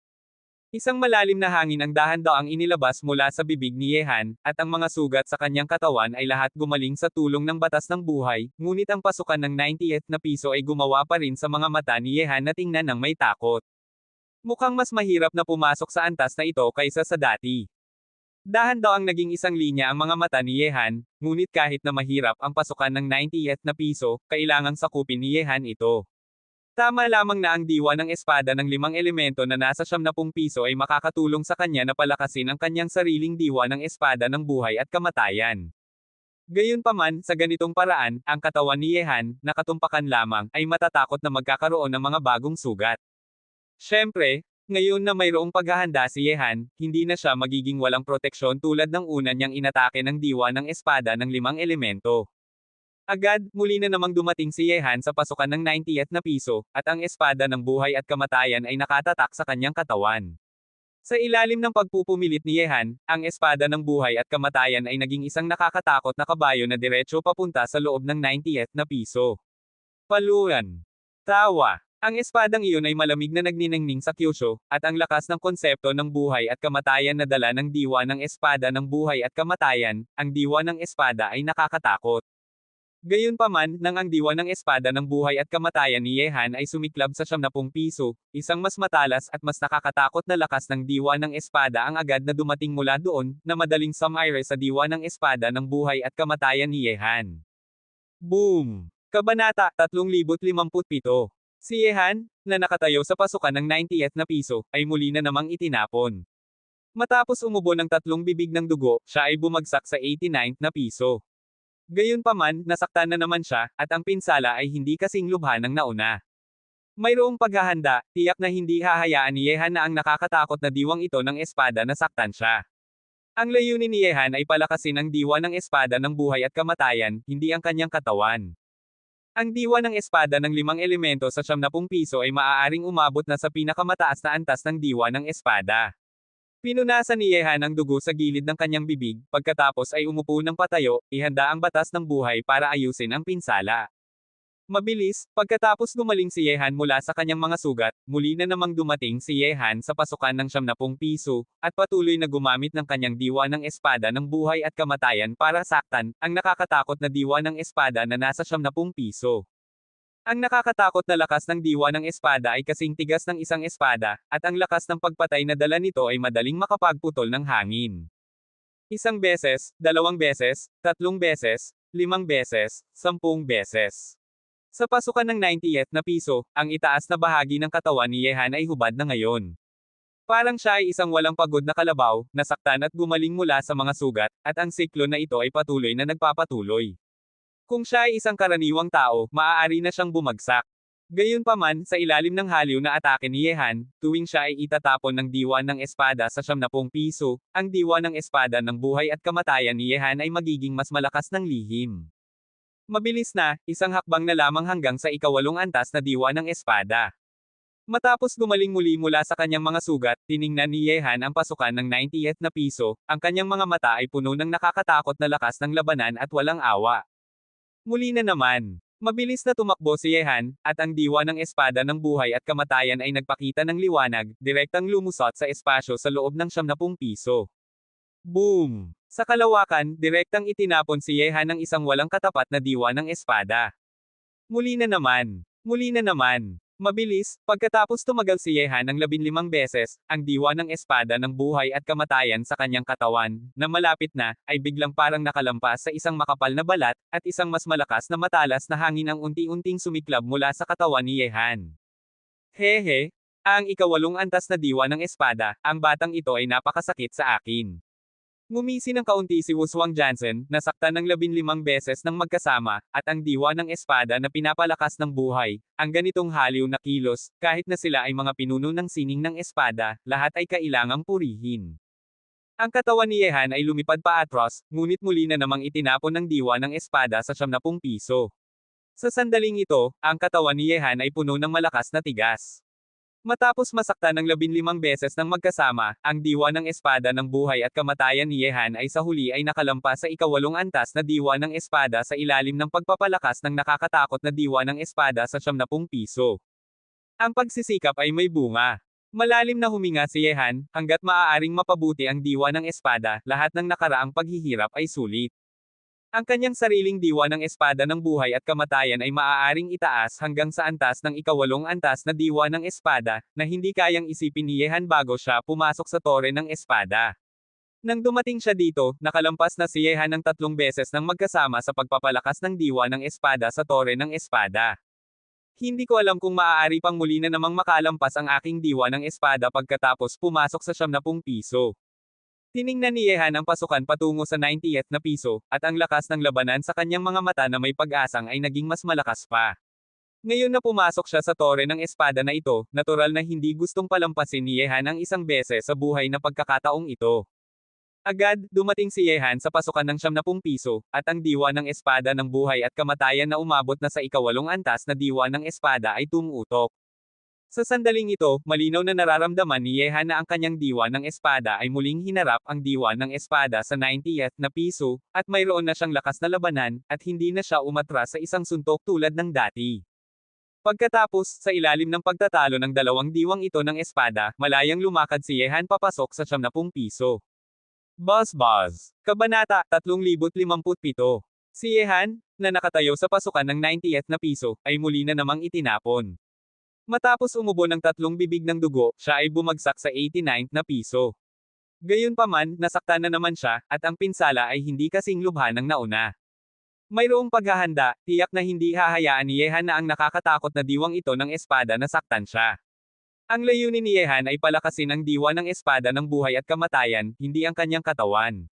Isang malalim na hangin ang dahan-daang inilabas mula sa bibig ni Yehan, at ang mga sugat sa kanyang katawan ay lahat gumaling sa tulong ng batas ng buhay, ngunit ang pasukan ng 90th na piso ay gumawa pa rin sa mga mata ni Yehan na tingnan ng may takot. Mukhang mas mahirap na pumasok sa antas na ito kaysa sa dati. Dahan-daang naging isang linya ang mga mata ni Yehan, ngunit kahit na mahirap ang pasukan ng 90th na piso, kailangang sakupin ni Yehan ito. Tama lamang na ang diwa ng espada ng 5 elemento na nasa 70 piso ay makakatulong sa kanya na palakasin ang kanyang sariling diwa ng espada ng buhay at kamatayan. Gayunpaman, sa ganitong paraan, ang katawan ni Yehan, na katumpakan lamang, ay matatakot na magkakaroon ng mga bagong sugat. Siyempre, ngayon na mayroong paghahanda si Yehan, hindi na siya magiging walang proteksyon tulad ng una niyang inatake ng diwa ng espada ng 5 elemento. Agad, muli na namang dumating si Yehan sa pasukan ng 90th na piso, at ang espada ng buhay at kamatayan ay nakatatak sa kanyang katawan. Sa ilalim ng pagpupumilit ni Yehan, ang espada ng buhay at kamatayan ay naging isang nakakatakot na kabayo na diretso papunta sa loob ng 90th na piso. Paluan. Tawa. Ang espadang iyon ay malamig na nagniningning sa Kyushu, at ang lakas ng konsepto ng buhay at kamatayan na dala ng diwa ng espada ng buhay at kamatayan, ang diwa ng espada ay nakakatakot. Gayunpaman, nang ang diwa ng espada ng buhay at kamatayan ni Yehan ay sumiklab sa 70 piso, isang mas matalas at mas nakakatakot na lakas ng diwa ng espada ang agad na dumating mula doon, na madaling sumire sa diwa ng espada ng buhay at kamatayan ni Yehan. Boom! Kabanata 3057. Si Yehan, na nakatayo sa pasukan ng 90th na piso, ay muli na namang itinapon. Matapos umubo ng 3 bibig ng dugo, siya ay bumagsak sa 89th na piso. Gayunpaman, nasaktan na naman siya, at ang pinsala ay hindi kasing lubha ng nauna. Mayroong paghahanda, tiyak na hindi hahayaan ni Yehan na ang nakakatakot na diwang ito ng espada na saktan siya. Ang layunin ni Yehan ay palakasin ang diwa ng espada ng buhay at kamatayan, hindi ang kanyang katawan. Ang diwa ng espada ng 5 elemento sa 70 piso ay maaaring umabot na sa pinakamataas na antas ng diwa ng espada. Pinunasan ni Yehan ang dugo sa gilid ng kanyang bibig, pagkatapos ay umupo ng patayo, ihanda ang batas ng buhay para ayusin ang pinsala. Mabilis, pagkatapos gumaling si Yehan mula sa kanyang mga sugat, muli na namang dumating si Yehan sa pasukan ng 70 piso, at patuloy na gumamit ng kanyang diwa ng espada ng buhay at kamatayan para saktan, ang nakakatakot na diwa ng espada na nasa 70 piso. Ang nakakatakot na lakas ng diwa ng espada ay kasing tigas ng isang espada, at ang lakas ng pagpatay na dala nito ay madaling makapagputol ng hangin. 1 beses, 2 beses, 3 beses, 5 beses, 10 beses. Sa pasukan ng 90th na piso, ang itaas na bahagi ng katawan ni Yehan ay hubad na ngayon. Parang siya ay isang walang pagod na kalabaw, nasaktan at gumaling mula sa mga sugat, at ang siklo na ito ay patuloy na nagpapatuloy. Kung siya ay isang karaniwang tao, maaari na siyang bumagsak. Gayunpaman, sa ilalim ng haliw na atake ni Yehan, tuwing siya ay itatapon ng diwa ng espada sa 70 piso, ang diwa ng espada ng buhay at kamatayan ni Yehan ay magiging mas malakas ng lihim. Mabilis na, isang hakbang na lamang hanggang sa ikawalong antas na diwa ng espada. Matapos gumaling muli mula sa kanyang mga sugat, tiningnan ni Yehan ang pasukan ng 90th na piso, ang kanyang mga mata ay puno ng nakakatakot na lakas ng labanan at walang awa. Muli na naman. Mabilis na tumakbo si Yehan, at ang diwa ng espada ng buhay at kamatayan ay nagpakita ng liwanag, direktang lumusot sa espasyo sa loob ng 70 piso. Boom! Sa kalawakan, direktang itinapon si Yehan ng isang walang katapat na diwa ng espada. Muli na naman. Muli na naman. Mabilis, pagkatapos tumagal si Yehan ng 15 beses, ang diwa ng espada ng buhay at kamatayan sa kanyang katawan, na malapit na, ay biglang parang nakalampas sa isang makapal na balat, at isang mas malakas na matalas na hangin ang unti-unting sumiklab mula sa katawan ni Yehan. Hehe! Ang ikawalong antas na diwa ng espada, ang batang ito ay napakasakit sa akin. Ngumisi ng kaunti si Wuswang Jansen, nasaktan ng 15 beses ng magkasama, at ang diwa ng espada na pinapalakas ng buhay, ang ganitong haliw na kilos, kahit na sila ay mga pinuno ng sining ng espada, lahat ay kailangang purihin. Ang katawan ni Yehan ay lumipad pa atros, ngunit muli na namang itinapon ng diwa ng espada sa 70 piso. Sa sandaling ito, ang katawan ni Yehan ay puno ng malakas na tigas. Matapos masaktan ng 15 beses ng magkasama, ang diwa ng espada ng buhay at kamatayan ni Yehan ay sa huli ay nakalampas sa ikawalong antas na diwa ng espada sa ilalim ng pagpapalakas ng nakakatakot na diwa ng espada sa 70 piso. Ang pagsisikap ay may bunga. Malalim na huminga si Yehan, hanggat maaaring mapabuti ang diwa ng espada, lahat ng nakaraang paghihirap ay sulit. Ang kanyang sariling diwa ng espada ng buhay at kamatayan ay maaaring itaas hanggang sa antas ng ikawalong antas na diwa ng espada, na hindi kayang isipin ni Yehan bago siya pumasok sa tore ng espada. Nang dumating siya dito, nakalampas na si Yehan ng 3 beses ng magkasama sa pagpapalakas ng diwa ng espada sa tore ng espada. Hindi ko alam kung maaari pang muli na namang makalampas ang aking diwa ng espada pagkatapos pumasok sa 70 piso. Tiningnan ni Yehan ang pasukan patungo sa 90th na piso, at ang lakas ng labanan sa kanyang mga mata na may pag-asang ay naging mas malakas pa. Ngayon na pumasok siya sa tore ng espada na ito, natural na hindi gustong palampasin ni Yehan ang isang beses sa buhay na pagkakataong ito. Agad, dumating si Yehan sa pasukan ng 70 piso, at ang diwa ng espada ng buhay at kamatayan na umabot na sa ikawalong antas na diwa ng espada ay tumutok. Sa sandaling ito, malinaw na nararamdaman ni Yehan na ang kanyang diwa ng espada ay muling hinarap ang diwa ng espada sa 90th na piso, at mayroon na siyang lakas na labanan, at hindi na siya umatras sa isang suntok tulad ng dati. Pagkatapos, sa ilalim ng pagtatalo ng dalawang diwang ito ng espada, malayang lumakad si Yehan papasok sa 70 piso. Buzz! Kabanata 3057. Si Yehan, na nakatayo sa pasukan ng 90th na piso, ay muli na namang itinapon. Matapos umubo ng 3 bibig ng dugo, siya ay bumagsak sa 89th na piso. Gayunpaman, nasaktan na naman siya, at ang pinsala ay hindi kasing lubha ng nauna. Mayroong paghahanda, tiyak na hindi hahayaan ni Yehan na ang nakakatakot na diwang ito ng espada na saktan siya. Ang layunin ni Yehan ay palakasin ang diwa ng espada ng buhay at kamatayan, hindi ang kanyang katawan.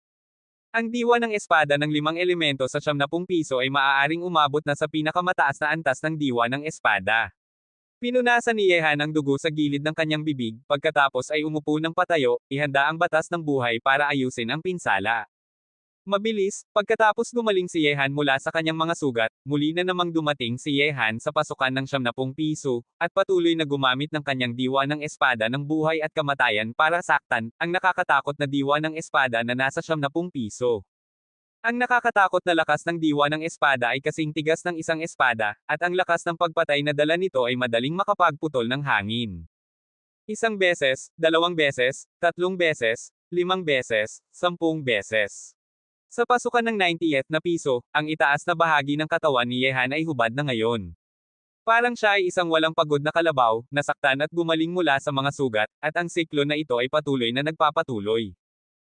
Ang diwa ng espada ng 5 elemento sa 70 piso ay maaaring umabot na sa pinakamataas na antas ng diwa ng espada. Pinunasan ni Yehan ang dugo sa gilid ng kanyang bibig, pagkatapos ay umupo ng patayo, ihanda ang batas ng buhay para ayusin ang pinsala. Mabilis, pagkatapos gumaling si Yehan mula sa kanyang mga sugat, muli na namang dumating si Yehan sa pasukan ng 70 piso, at patuloy na gumamit ng kanyang diwa ng espada ng buhay at kamatayan para saktan ang nakakatakot na diwa ng espada na nasa 70 piso. Ang nakakatakot na lakas ng diwa ng espada ay kasing tigas ng isang espada, at ang lakas ng pagpatay na dala nito ay madaling makapagputol ng hangin. 1 beses, 2 beses, 3 beses, 5 beses, 10 beses. Sa pasukan ng 90th na piso, ang itaas na bahagi ng katawan ni Yehan ay hubad na ngayon. Parang siya ay isang walang pagod na kalabaw, nasaktan at gumaling mula sa mga sugat, at ang siklo na ito ay patuloy na nagpapatuloy.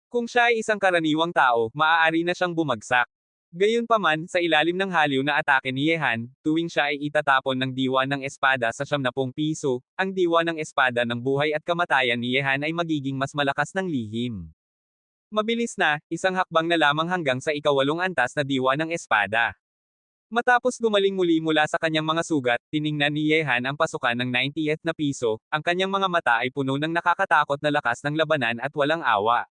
Kung siya ay isang karaniwang tao, maaari na siyang bumagsak. Gayunpaman, sa ilalim ng haliw na atake ni Yehan, tuwing siya ay itatapon ng diwa ng espada sa 70 piso, ang diwa ng espada ng buhay at kamatayan ni Yehan ay magiging mas malakas ng lihim. Mabilis na, isang hakbang na lamang hanggang sa ikawalong antas na diwa ng espada. Matapos gumaling muli mula sa kanyang mga sugat, tiningnan ni Yehan ang pasukan ng 90th na piso, ang kanyang mga mata ay puno ng nakakatakot na lakas ng labanan at walang awa.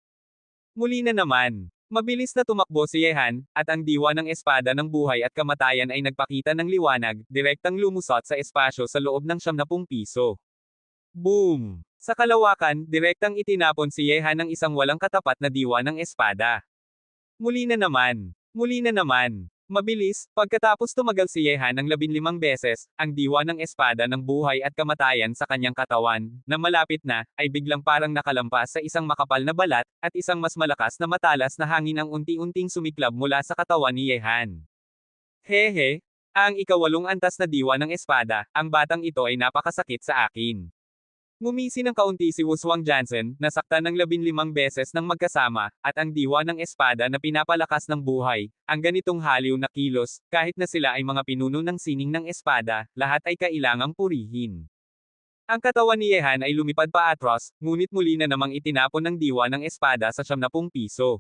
Muli na naman. Mabilis na tumakbo si Yehan, at ang diwa ng espada ng buhay at kamatayan ay nagpakita ng liwanag, direktang lumusot sa espasyo sa loob ng 70 piso. Boom! Sa kalawakan, direktang itinapon si Yehan ng isang walang katapat na diwa ng espada. Muli na naman. Muli na naman. Mabilis, pagkatapos tumagal si Yehan ng 15 beses, ang diwa ng espada ng buhay at kamatayan sa kanyang katawan, na malapit na, ay biglang parang nakalampas sa isang makapal na balat, at isang mas malakas na matalas na hangin ang unti-unting sumiklab mula sa katawan ni Yehan. Hehe, ang ikawalong antas na diwa ng espada, ang batang ito ay napakasakit sa akin. Ngumisi ng kaunti si Wuswang Jansen, nasaktan ng 15 beses ng magkasama, at ang diwa ng espada na pinapalakas ng buhay, ang ganitong haliw na kilos, kahit na sila ay mga pinuno ng sining ng espada, lahat ay kailangang purihin. Ang katawan ni Yehan ay lumipad pa atros, ngunit muli na namang itinapon ng diwa ng espada sa 70 piso.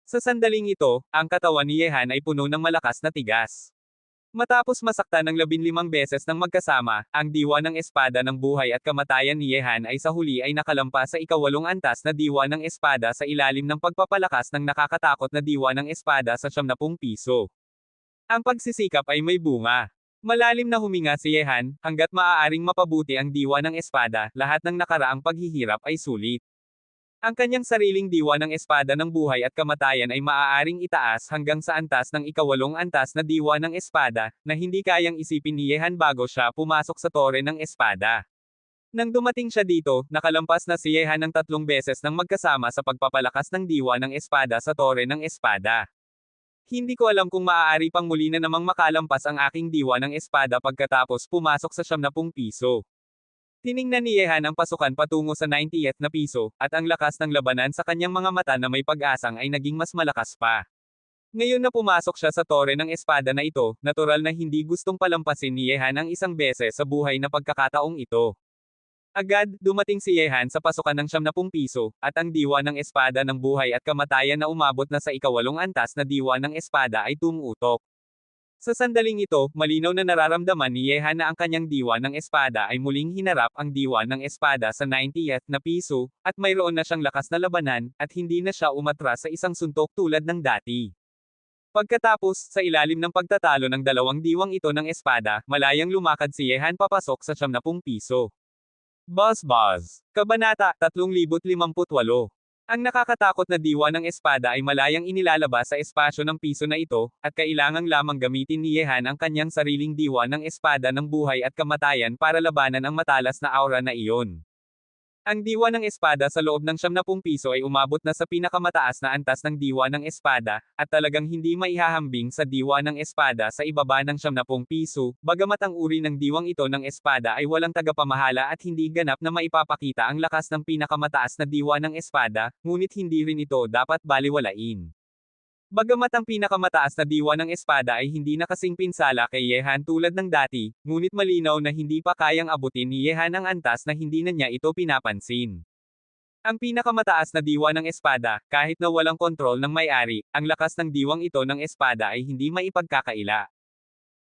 Sa sandaling ito, ang katawan ni Yehan ay puno ng malakas na tigas. Matapos masaktan ng 15 beses ng magkasama, ang diwa ng espada ng buhay at kamatayan ni Yehan ay sa huli ay nakalampas sa ikawalong antas na diwa ng espada sa ilalim ng pagpapalakas ng nakakatakot na diwa ng espada sa 70 piso. Ang pagsisikap ay may bunga. Malalim na huminga si Yehan, hanggat maaaring mapabuti ang diwa ng espada, lahat ng nakaraang paghihirap ay sulit. Ang kanyang sariling diwa ng espada ng buhay at kamatayan ay maaaring itaas hanggang sa antas ng ikawalong antas na diwa ng espada, na hindi kayang isipin ni Yehan bago siya pumasok sa tore ng espada. Nang dumating siya dito, nakalampas na si Yehan ng 3 beses ng magkasama sa pagpapalakas ng diwa ng espada sa tore ng espada. Hindi ko alam kung maaari pang muli na namang makalampas ang aking diwa ng espada pagkatapos pumasok sa 70 piso. Tiningnan ni Yehan ang pasukan patungo sa 90th na piso, at ang lakas ng labanan sa kanyang mga mata na may pag-asang ay naging mas malakas pa. Ngayon na pumasok siya sa tore ng espada na ito, natural na hindi gustong palampasin ni Yehan ang isang beses sa buhay na pagkakataong ito. Agad, dumating si Yehan sa pasukan ng 70 piso, at ang diwa ng espada ng buhay at kamatayan na umabot na sa ikawalong antas na diwa ng espada ay tumutok. Sa sandaling ito, malinaw na nararamdaman ni Yehan na ang kanyang diwa ng espada ay muling hinarap ang diwa ng espada sa 90th na piso, at mayroon na siyang lakas na labanan, at hindi na siya umatras sa isang suntok tulad ng dati. Pagkatapos, sa ilalim ng pagtatalo ng dalawang diwang ito ng espada, malayang lumakad si Yehan papasok sa 70 piso. Buzz. Kabanata 3058. Ang nakakatakot na diwa ng espada ay malayang inilalabas sa espasyo ng piso na ito, at kailangang lamang gamitin ni Yehan ang kanyang sariling diwa ng espada ng buhay at kamatayan para labanan ang matalas na aura na iyon. Ang diwa ng espada sa loob ng 70 piso ay umabot na sa pinakamataas na antas ng diwa ng espada, at talagang hindi maihahambing sa diwa ng espada sa ibaba ng 70 piso, bagamat ang uri ng diwang ito ng espada ay walang tagapamahala at hindi ganap na maipapakita ang lakas ng pinakamataas na diwa ng espada, ngunit hindi rin ito dapat baliwalain. Bagamat ang pinakamataas na diwa ng espada ay hindi na kasing pinsala kay Yehan tulad ng dati, ngunit malinaw na hindi pa kayang abutin ni Yehan ang antas na hindi na niya ito pinapansin. Ang pinakamataas na diwa ng espada, kahit na walang kontrol ng may-ari, ang lakas ng diwang ito ng espada ay hindi maipagkakaila.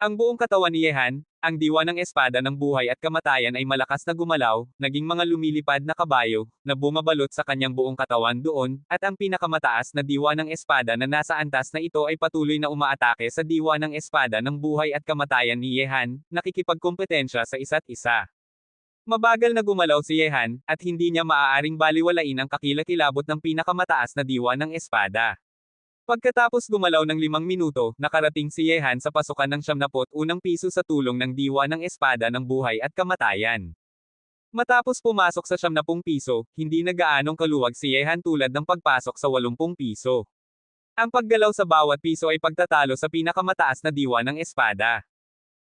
Ang buong katawan ni Yehan, ang diwa ng espada ng buhay at kamatayan ay malakas na gumalaw, naging mga lumilipad na kabayo, na bumabalot sa kanyang buong katawan doon, at ang pinakamataas na diwa ng espada na nasa antas na ito ay patuloy na umaatake sa diwa ng espada ng buhay at kamatayan ni Yehan, nakikipagkompetensya sa isa't isa. Mabagal na gumalaw si Yehan, at hindi niya maaaring baliwalain ang kakilakilabot ng pinakamataas na diwa ng espada. Pagkatapos gumalaw ng 5 minuto, nakarating si Yehan sa pasukan ng 71 piso sa tulong ng diwa ng espada ng buhay at kamatayan. Matapos pumasok sa 70 piso, hindi na gaanong kaluwag si Yehan tulad ng pagpasok sa 80 piso. Ang paggalaw sa bawat piso ay pagtatalo sa pinakamataas na diwa ng espada.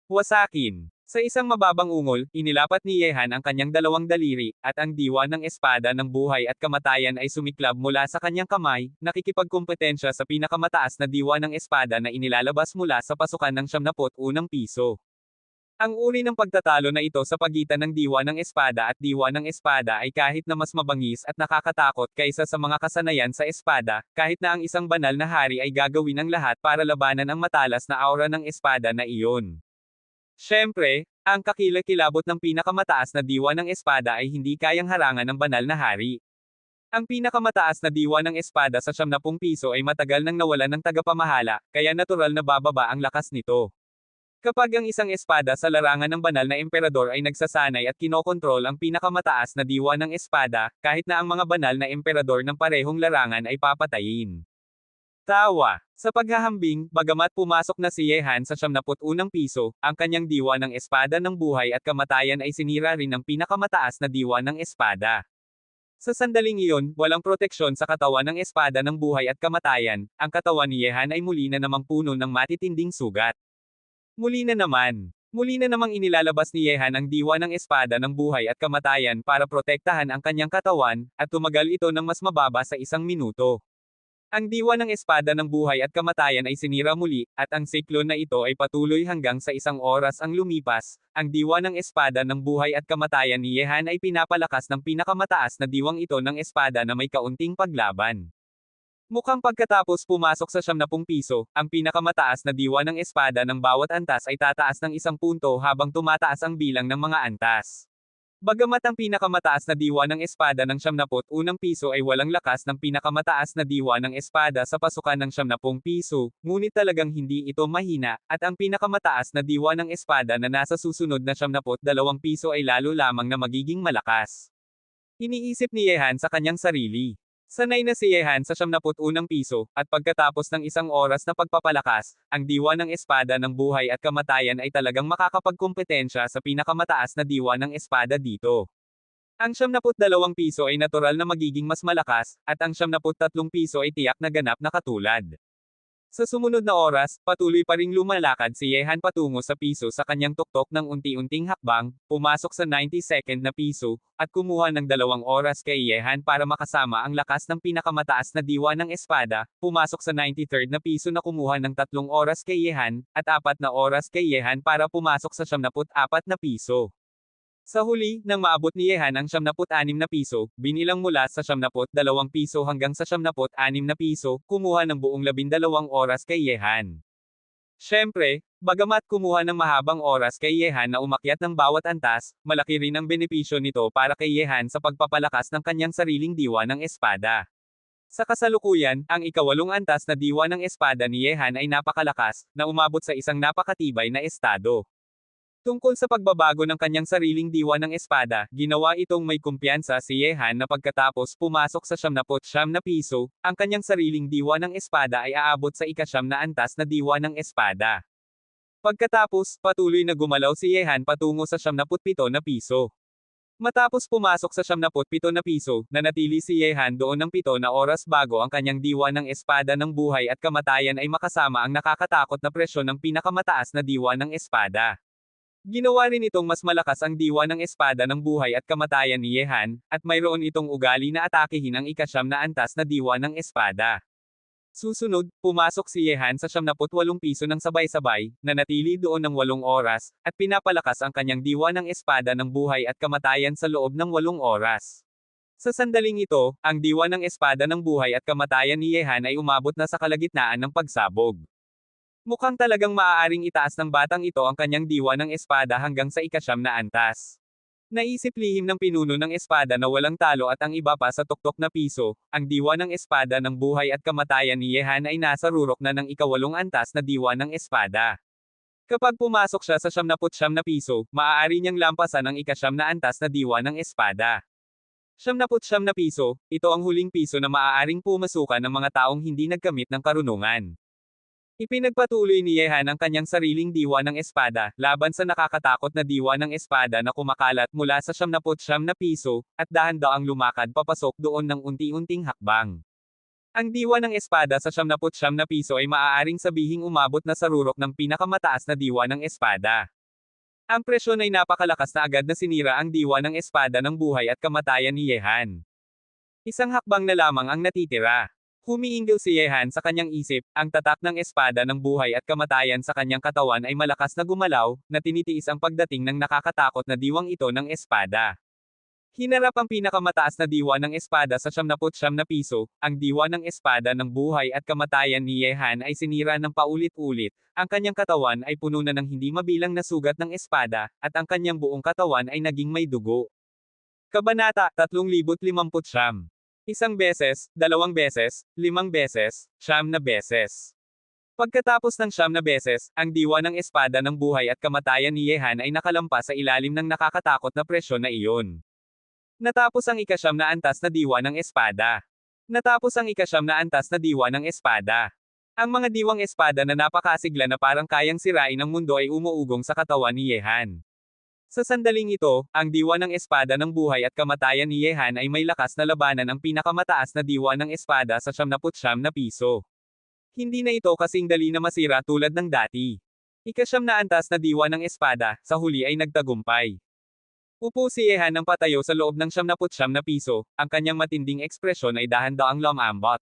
Wasakin. Sa isang mababang ungol, inilapat ni Yehan ang kanyang dalawang daliri, at ang diwa ng espada ng buhay at kamatayan ay sumiklab mula sa kanyang kamay, nakikipagkompetensya sa pinakamataas na diwa ng espada na inilalabas mula sa pasukan ng 71 piso. Ang uri ng pagtatalo na ito sa pagitan ng diwa ng espada at diwa ng espada ay kahit na mas mabangis at nakakatakot kaysa sa mga kasanayan sa espada, kahit na ang isang banal na hari ay gagawin ang lahat para labanan ang matalas na aura ng espada na iyon. Siyempre, ang kakilakilabot ng pinakamataas na diwa ng espada ay hindi kayang harangan ng banal na hari. Ang pinakamataas na diwa ng espada sa 70 piso ay matagal nang nawalan ng tagapamahala, kaya natural na bababa ang lakas nito. Kapag ang isang espada sa larangan ng banal na emperador ay nagsasanay at kinokontrol ang pinakamataas na diwa ng espada, kahit na ang mga banal na emperador ng parehong larangan ay papatayin. Tawa. Sa paghahambing, bagamat pumasok na si Yehan sa 71 piso, ang kanyang diwa ng espada ng buhay at kamatayan ay sinira rin ng pinakamataas na diwa ng espada. Sa sandaling iyon, walang proteksyon sa katawan ng espada ng buhay at kamatayan, ang katawan ni Yehan ay muli na namang puno ng matitinding sugat. Muli na namang inilalabas ni Yehan ang diwa ng espada ng buhay at kamatayan para protektahan ang kanyang katawan, at tumagal ito ng mas mababa sa 1 minuto. Ang diwa ng espada ng buhay at kamatayan ay sinira muli, at ang siklon na ito ay patuloy hanggang sa 1 oras ang lumipas. Ang diwa ng espada ng buhay at kamatayan ni Yehan ay pinapalakas ng pinakamataas na diwang ito ng espada na may kaunting paglaban. Mukhang pagkatapos pumasok sa 70 piso, ang pinakamataas na diwa ng espada ng bawat antas ay tataas ng 1 punto habang tumataas ang bilang ng mga antas. Bagamat ang pinakamataas na diwa ng espada ng 71 piso ay walang lakas ng pinakamataas na diwa ng espada sa pasukan ng 70 piso, ngunit talagang hindi ito mahina, at ang pinakamataas na diwa ng espada na nasa susunod na 72 piso ay lalo lamang na magiging malakas. Iniisip ni Yehan sa kanyang sarili. Sanay na si Yehan sa 71 piso, at pagkatapos ng 1 oras na pagpapalakas, ang diwa ng espada ng buhay at kamatayan ay talagang makakapagkumpetensya sa pinakamataas na diwa ng espada dito. Ang 72 piso ay natural na magiging mas malakas, at ang 73 piso ay tiyak na ganap na katulad. Sa sumunod na oras, patuloy pa ring lumalakad si Yehan patungo sa piso sa kanyang tuktok ng unti-unting hakbang, pumasok sa 92nd na piso, at kumuha ng 2 oras kay Yehan para makasama ang lakas ng pinakamataas na diwa ng espada, pumasok sa 93rd na piso na kumuha ng 3 oras kay Yehan, at 4 na oras kay Yehan para pumasok sa 74 na piso. Sa huli, nang maabot ni Yehan ang 76 na piso, binilang mula sa 72 piso hanggang sa 76 na piso, kumuha ng buong 12 oras kay Yehan. Siyempre, bagamat kumuha ng mahabang oras kay Yehan na umakyat ng bawat antas, malaki rin ang benepisyo nito para kay Yehan sa pagpapalakas ng kanyang sariling diwa ng espada. Sa kasalukuyan, ang ika-8 antas na diwa ng espada ni Yehan ay napakalakas, na umabot sa isang napakatibay na estado. Tungkol sa pagbabago ng kanyang sariling diwa ng espada, ginawa itong may kumpiyansa si Yehan na pagkatapos pumasok sa 79 na piso, ang kanyang sariling diwa ng espada ay aabot sa ika-9 na antas na diwa ng espada. Pagkatapos, patuloy na gumalaw si Yehan patungo sa 77 na piso. Matapos pumasok sa 77 na piso, nanatili si Yehan doon ng 7 na oras bago ang kanyang diwa ng espada ng buhay at kamatayan ay makasama ang nakakatakot na presyon ng pinakamataas na diwa ng espada. Ginawa rin itong mas malakas ang diwa ng espada ng buhay at kamatayan ni Yehan, at mayroon itong ugali na atakehin ang ika-9 na antas na diwa ng espada. Susunod, pumasok si Yehan sa 78 piso ng sabay-sabay, nanatili doon ng 8 oras, at pinapalakas ang kanyang diwa ng espada ng buhay at kamatayan sa loob ng 8 oras. Sa sandaling ito, ang diwa ng espada ng buhay at kamatayan ni Yehan ay umabot na sa kalagitnaan ng pagsabog. Mukhang talagang maaaring itaas ng batang ito ang kanyang diwa ng espada hanggang sa ika-9 na antas. Naisip lihim ng pinuno ng espada na walang talo at ang iba pa sa tuktok na piso, ang diwa ng espada ng buhay at kamatayan ni Yehan ay nasa rurok na ng ika-8 antas na diwa ng espada. Kapag pumasok siya sa 79 na piso, maaari niyang lampasan ang ika-9 na antas na diwa ng espada. 79 na piso, ito ang huling piso na maaaring pumasukan ng mga taong hindi nagkamit ng karunungan. Ipinagpatuloy ni Yehan ang kanyang sariling diwa ng espada, laban sa nakakatakot na diwa ng espada na kumakalat mula sa 79 na piso, at dahan-daang lumakad papasok doon ng unti-unting hakbang. Ang diwa ng espada sa 79 na piso ay maaaring sabihing umabot na sa rurok ng pinakamataas na diwa ng espada. Ang presyon ay napakalakas na agad na sinira ang diwa ng espada ng buhay at kamatayan ni Yehan. Isang hakbang na lamang ang natitira. Humiinggil si Yehan sa kanyang isip, ang tatak ng espada ng buhay at kamatayan sa kanyang katawan ay malakas na gumalaw, na tinitiis ang pagdating ng nakakatakot na diwang ito ng espada. Hinarap ang pinakamataas na diwa ng espada sa 79 na piso, ang diwa ng espada ng buhay at kamatayan ni Yehan ay sinira ng paulit-ulit, ang kanyang katawan ay puno na ng hindi mabilang na sugat ng espada, at ang kanyang buong katawan ay naging may dugo. Kabanata 3059. Isang beses, dalawang beses, 5 beses, 9 beses. Pagkatapos ng 9 beses, ang diwa ng espada ng buhay at kamatayan ni Yehan ay nakalampas sa ilalim ng nakakatakot na presyon na iyon. Natapos ang ika-9 na antas na diwa ng espada. Natapos ang ika-9 na antas na diwa ng espada. Ang mga diwang espada na napakasigla na parang kayang sirain ang mundo ay umuugong sa katawan ni Yehan. Sa sandaling ito, ang diwa ng espada ng buhay at kamatayan ni Yehan ay may lakas na labanan ang pinakamataas na diwa ng espada sa 99 na piso. Hindi na ito kasing dali na masira tulad ng dati. Ika-9 na antas na diwa ng espada, sa huli ay nagtagumpay. Upo si Yehan ng patayo sa loob ng 99 na piso, ang kanyang matinding ekspresyon ay dahan-daang lumambot.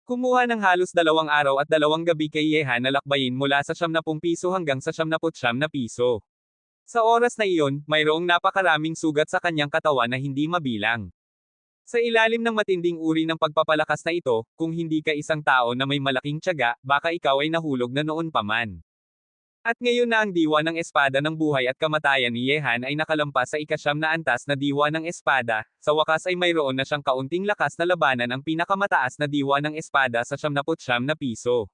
Kumuha ng halos 2 araw at 2 gabi kay Yehan na lakbayin mula sa 70 piso hanggang sa 99 na piso. Sa oras na iyon, mayroong napakaraming sugat sa kanyang katawan na hindi mabilang. Sa ilalim ng matinding uri ng pagpapalakas na ito, kung hindi ka isang tao na may malaking tiyaga, baka ikaw ay nahulog na noon pa man. At ngayon na ang diwa ng espada ng buhay at kamatayan ni Yehan ay nakalampas sa ika-9 na antas na diwa ng espada, sa wakas ay mayroon na siyang kaunting lakas na labanan ang pinakamataas na diwa ng espada sa 99 na piso.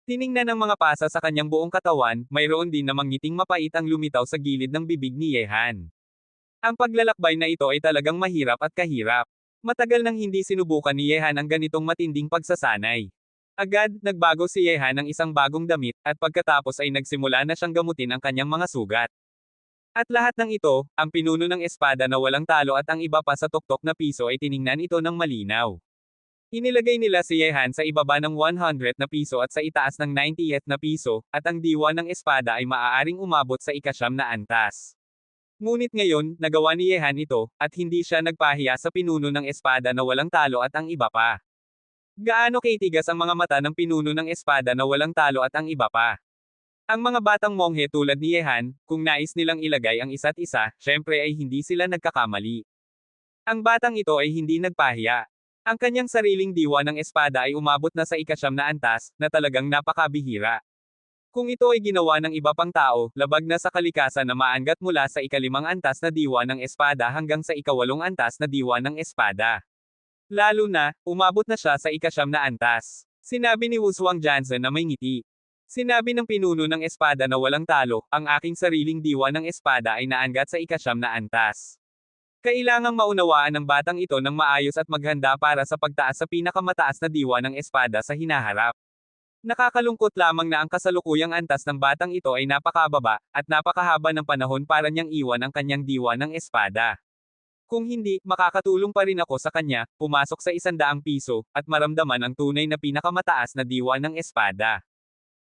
Tiningnan ng mga pasa sa kanyang buong katawan, mayroon din namang ngiting mapait ang lumitaw sa gilid ng bibig ni Yehan. Ang paglalakbay na ito ay talagang mahirap at kahirap. Matagal nang hindi sinubukan ni Yehan ang ganitong matinding pagsasanay. Agad, nagbago si Yehan ng isang bagong damit, at pagkatapos ay nagsimula na siyang gamutin ang kanyang mga sugat. At lahat ng ito, ang pinuno ng espada na walang talo at ang iba pa sa tuktok na piso ay tiningnan ito ng malinaw. Inilagay nila si Yehan sa ibaba ng 100 na piso at sa itaas ng 90th na piso, at ang diwa ng espada ay maaaring umabot sa ika-9 na antas. Ngunit ngayon, nagawa ni Yehan ito, at hindi siya nagpahiya sa pinuno ng espada na walang talo at ang iba pa. Gaano kaitigas ang mga mata ng pinuno ng espada na walang talo at ang iba pa. Ang mga batang monghe tulad ni Yehan, kung nais nilang ilagay ang isa't isa, syempre ay hindi sila nagkakamali. Ang batang ito ay hindi nagpahiya. Ang kanyang sariling diwa ng espada ay umabot na sa ika-9 na antas, na talagang napakabihira. Kung ito ay ginawa ng iba pang tao, labag na sa kalikasan na maangat mula sa ika-5 antas na diwa ng espada hanggang sa ika-8 antas na diwa ng espada. Lalo na, umabot na siya sa ika-9 na antas. Sinabi ni Wuswang Jansen na may ngiti. Sinabi ng pinuno ng espada na walang talo, ang aking sariling diwa ng espada ay naangat sa ika-9 na antas. Kailangang maunawaan ng batang ito ng maayos at maghanda para sa pagtaas sa pinakamataas na diwa ng espada sa hinaharap. Nakakalungkot lamang na ang kasalukuyang antas ng batang ito ay napakababa, at napakahaba ng panahon para niyang iwan ang kanyang diwa ng espada. Kung hindi, makakatulong pa rin ako sa kanya, pumasok sa 100 piso, at maramdaman ang tunay na pinakamataas na diwa ng espada.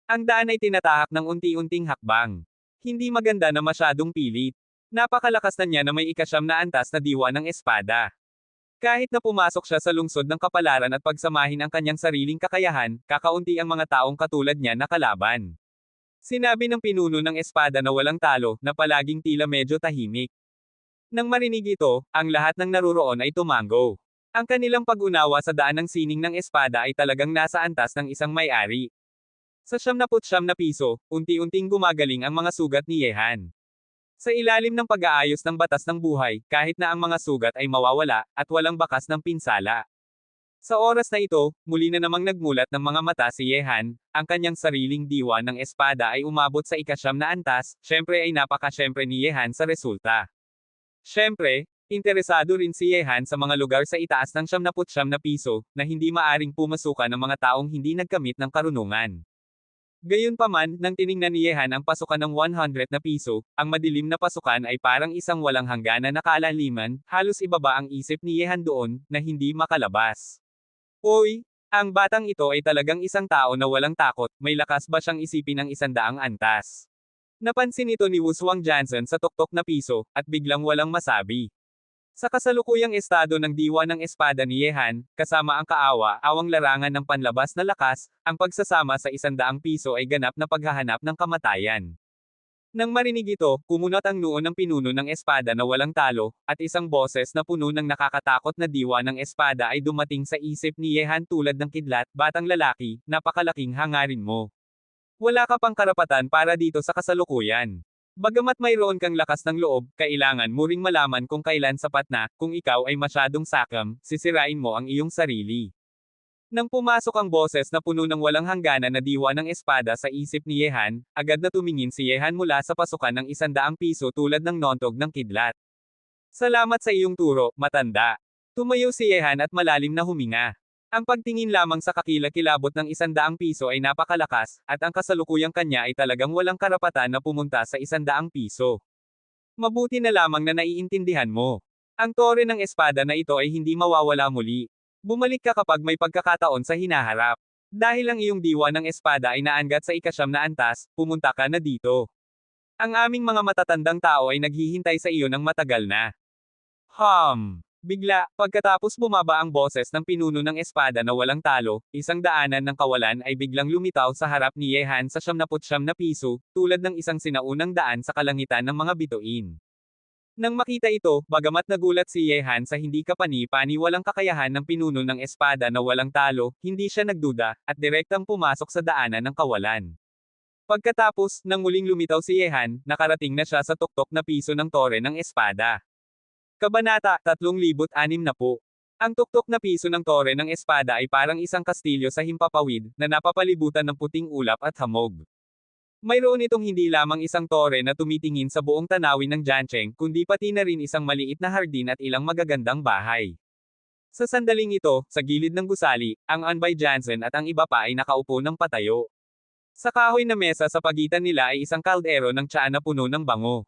Ang daan ay tinatahak ng unti-unting hakbang. Hindi maganda na masyadong pilit. Napakalakas na niya na may ika-9 na antas na diwa ng espada. Kahit na pumasok siya sa lungsod ng kapalaran at pagsamahin ang kanyang sariling kakayahan, kakaunti ang mga taong katulad niya na kalaban. Sinabi ng pinuno ng espada na walang talo, na palaging tila medyo tahimik. Nang marinig ito, ang lahat ng naruroon ay tumango. Ang kanilang pag-unawa sa daan ng sining ng espada ay talagang nasa antas ng isang may-ari. Sa 99 na piso, unti-unting gumagaling ang mga sugat ni Yehan. Sa ilalim ng pag-aayos ng batas ng buhay, kahit na ang mga sugat ay mawawala, at walang bakas ng pinsala. Sa oras na ito, muli na namang nagmulat ng mga mata si Yehan, ang kanyang sariling diwa ng espada ay umabot sa ika-9 na antas, syempre ay napaka-syempre ni Yehan sa resulta. Syempre, interesado rin si Yehan sa mga lugar sa itaas ng 99 na piso, na hindi maaring pumasukan ng mga taong hindi nagkamit ng karunungan. Gayunpaman, nang tiningnan ni Yehan ang pasukan ng 100 na piso, ang madilim na pasukan ay parang isang walang hangganan na kalaliman, halos ibaba ang isip ni Yehan doon, na hindi makalabas. Oy! Ang batang ito ay talagang isang tao na walang takot, may lakas ba siyang isipin ang 100 antas? Napansin ito ni Wuswang Jansen sa tuktok na piso, at biglang walang masabi. Sa kasalukuyang estado ng diwa ng espada ni Yehan, kasama ang kaawa-awang larangan ng panlabas na lakas, ang pagsasama sa 100 piso ay ganap na paghahanap ng kamatayan. Nang marinig ito, kumunat ang noo ng pinuno ng espada na walang talo, at isang boses na puno ng nakakatakot na diwa ng espada ay dumating sa isip ni Yehan tulad ng kidlat, batang lalaki, napakalaking hangarin mo. Wala ka pang karapatan para dito sa kasalukuyan. Bagamat mayroon kang lakas ng loob, kailangan mo ring malaman kung kailan sapat na, kung ikaw ay masyadong sakam, sisirain mo ang iyong sarili. Nang pumasok ang boses na puno ng walang hangganan na diwa ng espada sa isip ni Yehan, agad na tumingin si Yehan mula sa pasukan ng 100 piso tulad ng nontog ng kidlat. Salamat sa iyong turo, matanda. Tumayo si Yehan at malalim na huminga. Ang pagtingin lamang sa kakilakilabot ng 100 piso ay napakalakas, at ang kasalukuyang kanya ay talagang walang karapatan na pumunta sa 100 piso. Mabuti na lamang na naiintindihan mo. Ang tore ng espada na ito ay hindi mawawala muli. Bumalik ka kapag may pagkakataon sa hinaharap. Dahil ang iyong diwa ng espada ay naangat sa ikasyam na antas, pumunta ka na dito. Ang aming mga matatandang tao ay naghihintay sa iyo ng matagal na. Bigla, pagkatapos bumaba ang boses ng pinuno ng espada na walang talo, isang daanan ng kawalan ay biglang lumitaw sa harap ni Yehan sa 79 na piso, tulad ng isang sinaunang daan sa kalangitan ng mga bituin. Nang makita ito, bagamat nagulat si Yehan sa hindi kapani-pani walang kakayahan ng pinuno ng espada na walang talo, hindi siya nagduda, at direktang pumasok sa daanan ng kawalan. Pagkatapos, nang muling lumitaw si Yehan, nakarating na siya sa tuktok na piso ng tore ng espada. Kabanata 3,060. Ang tuktok na piso ng tore ng espada ay parang isang kastilyo sa himpapawid, na napapalibutan ng puting ulap at hamog. Mayroon itong hindi lamang isang tore na tumitingin sa buong tanawin ng Jiancheng, kundi pati na rin isang maliit na hardin at ilang magagandang bahay. Sa sandaling ito, sa gilid ng gusali, ang Anbay Jansen at ang iba pa ay nakaupo ng patayo. Sa kahoy na mesa sa pagitan nila ay isang kaldero ng tsaa na puno ng bango.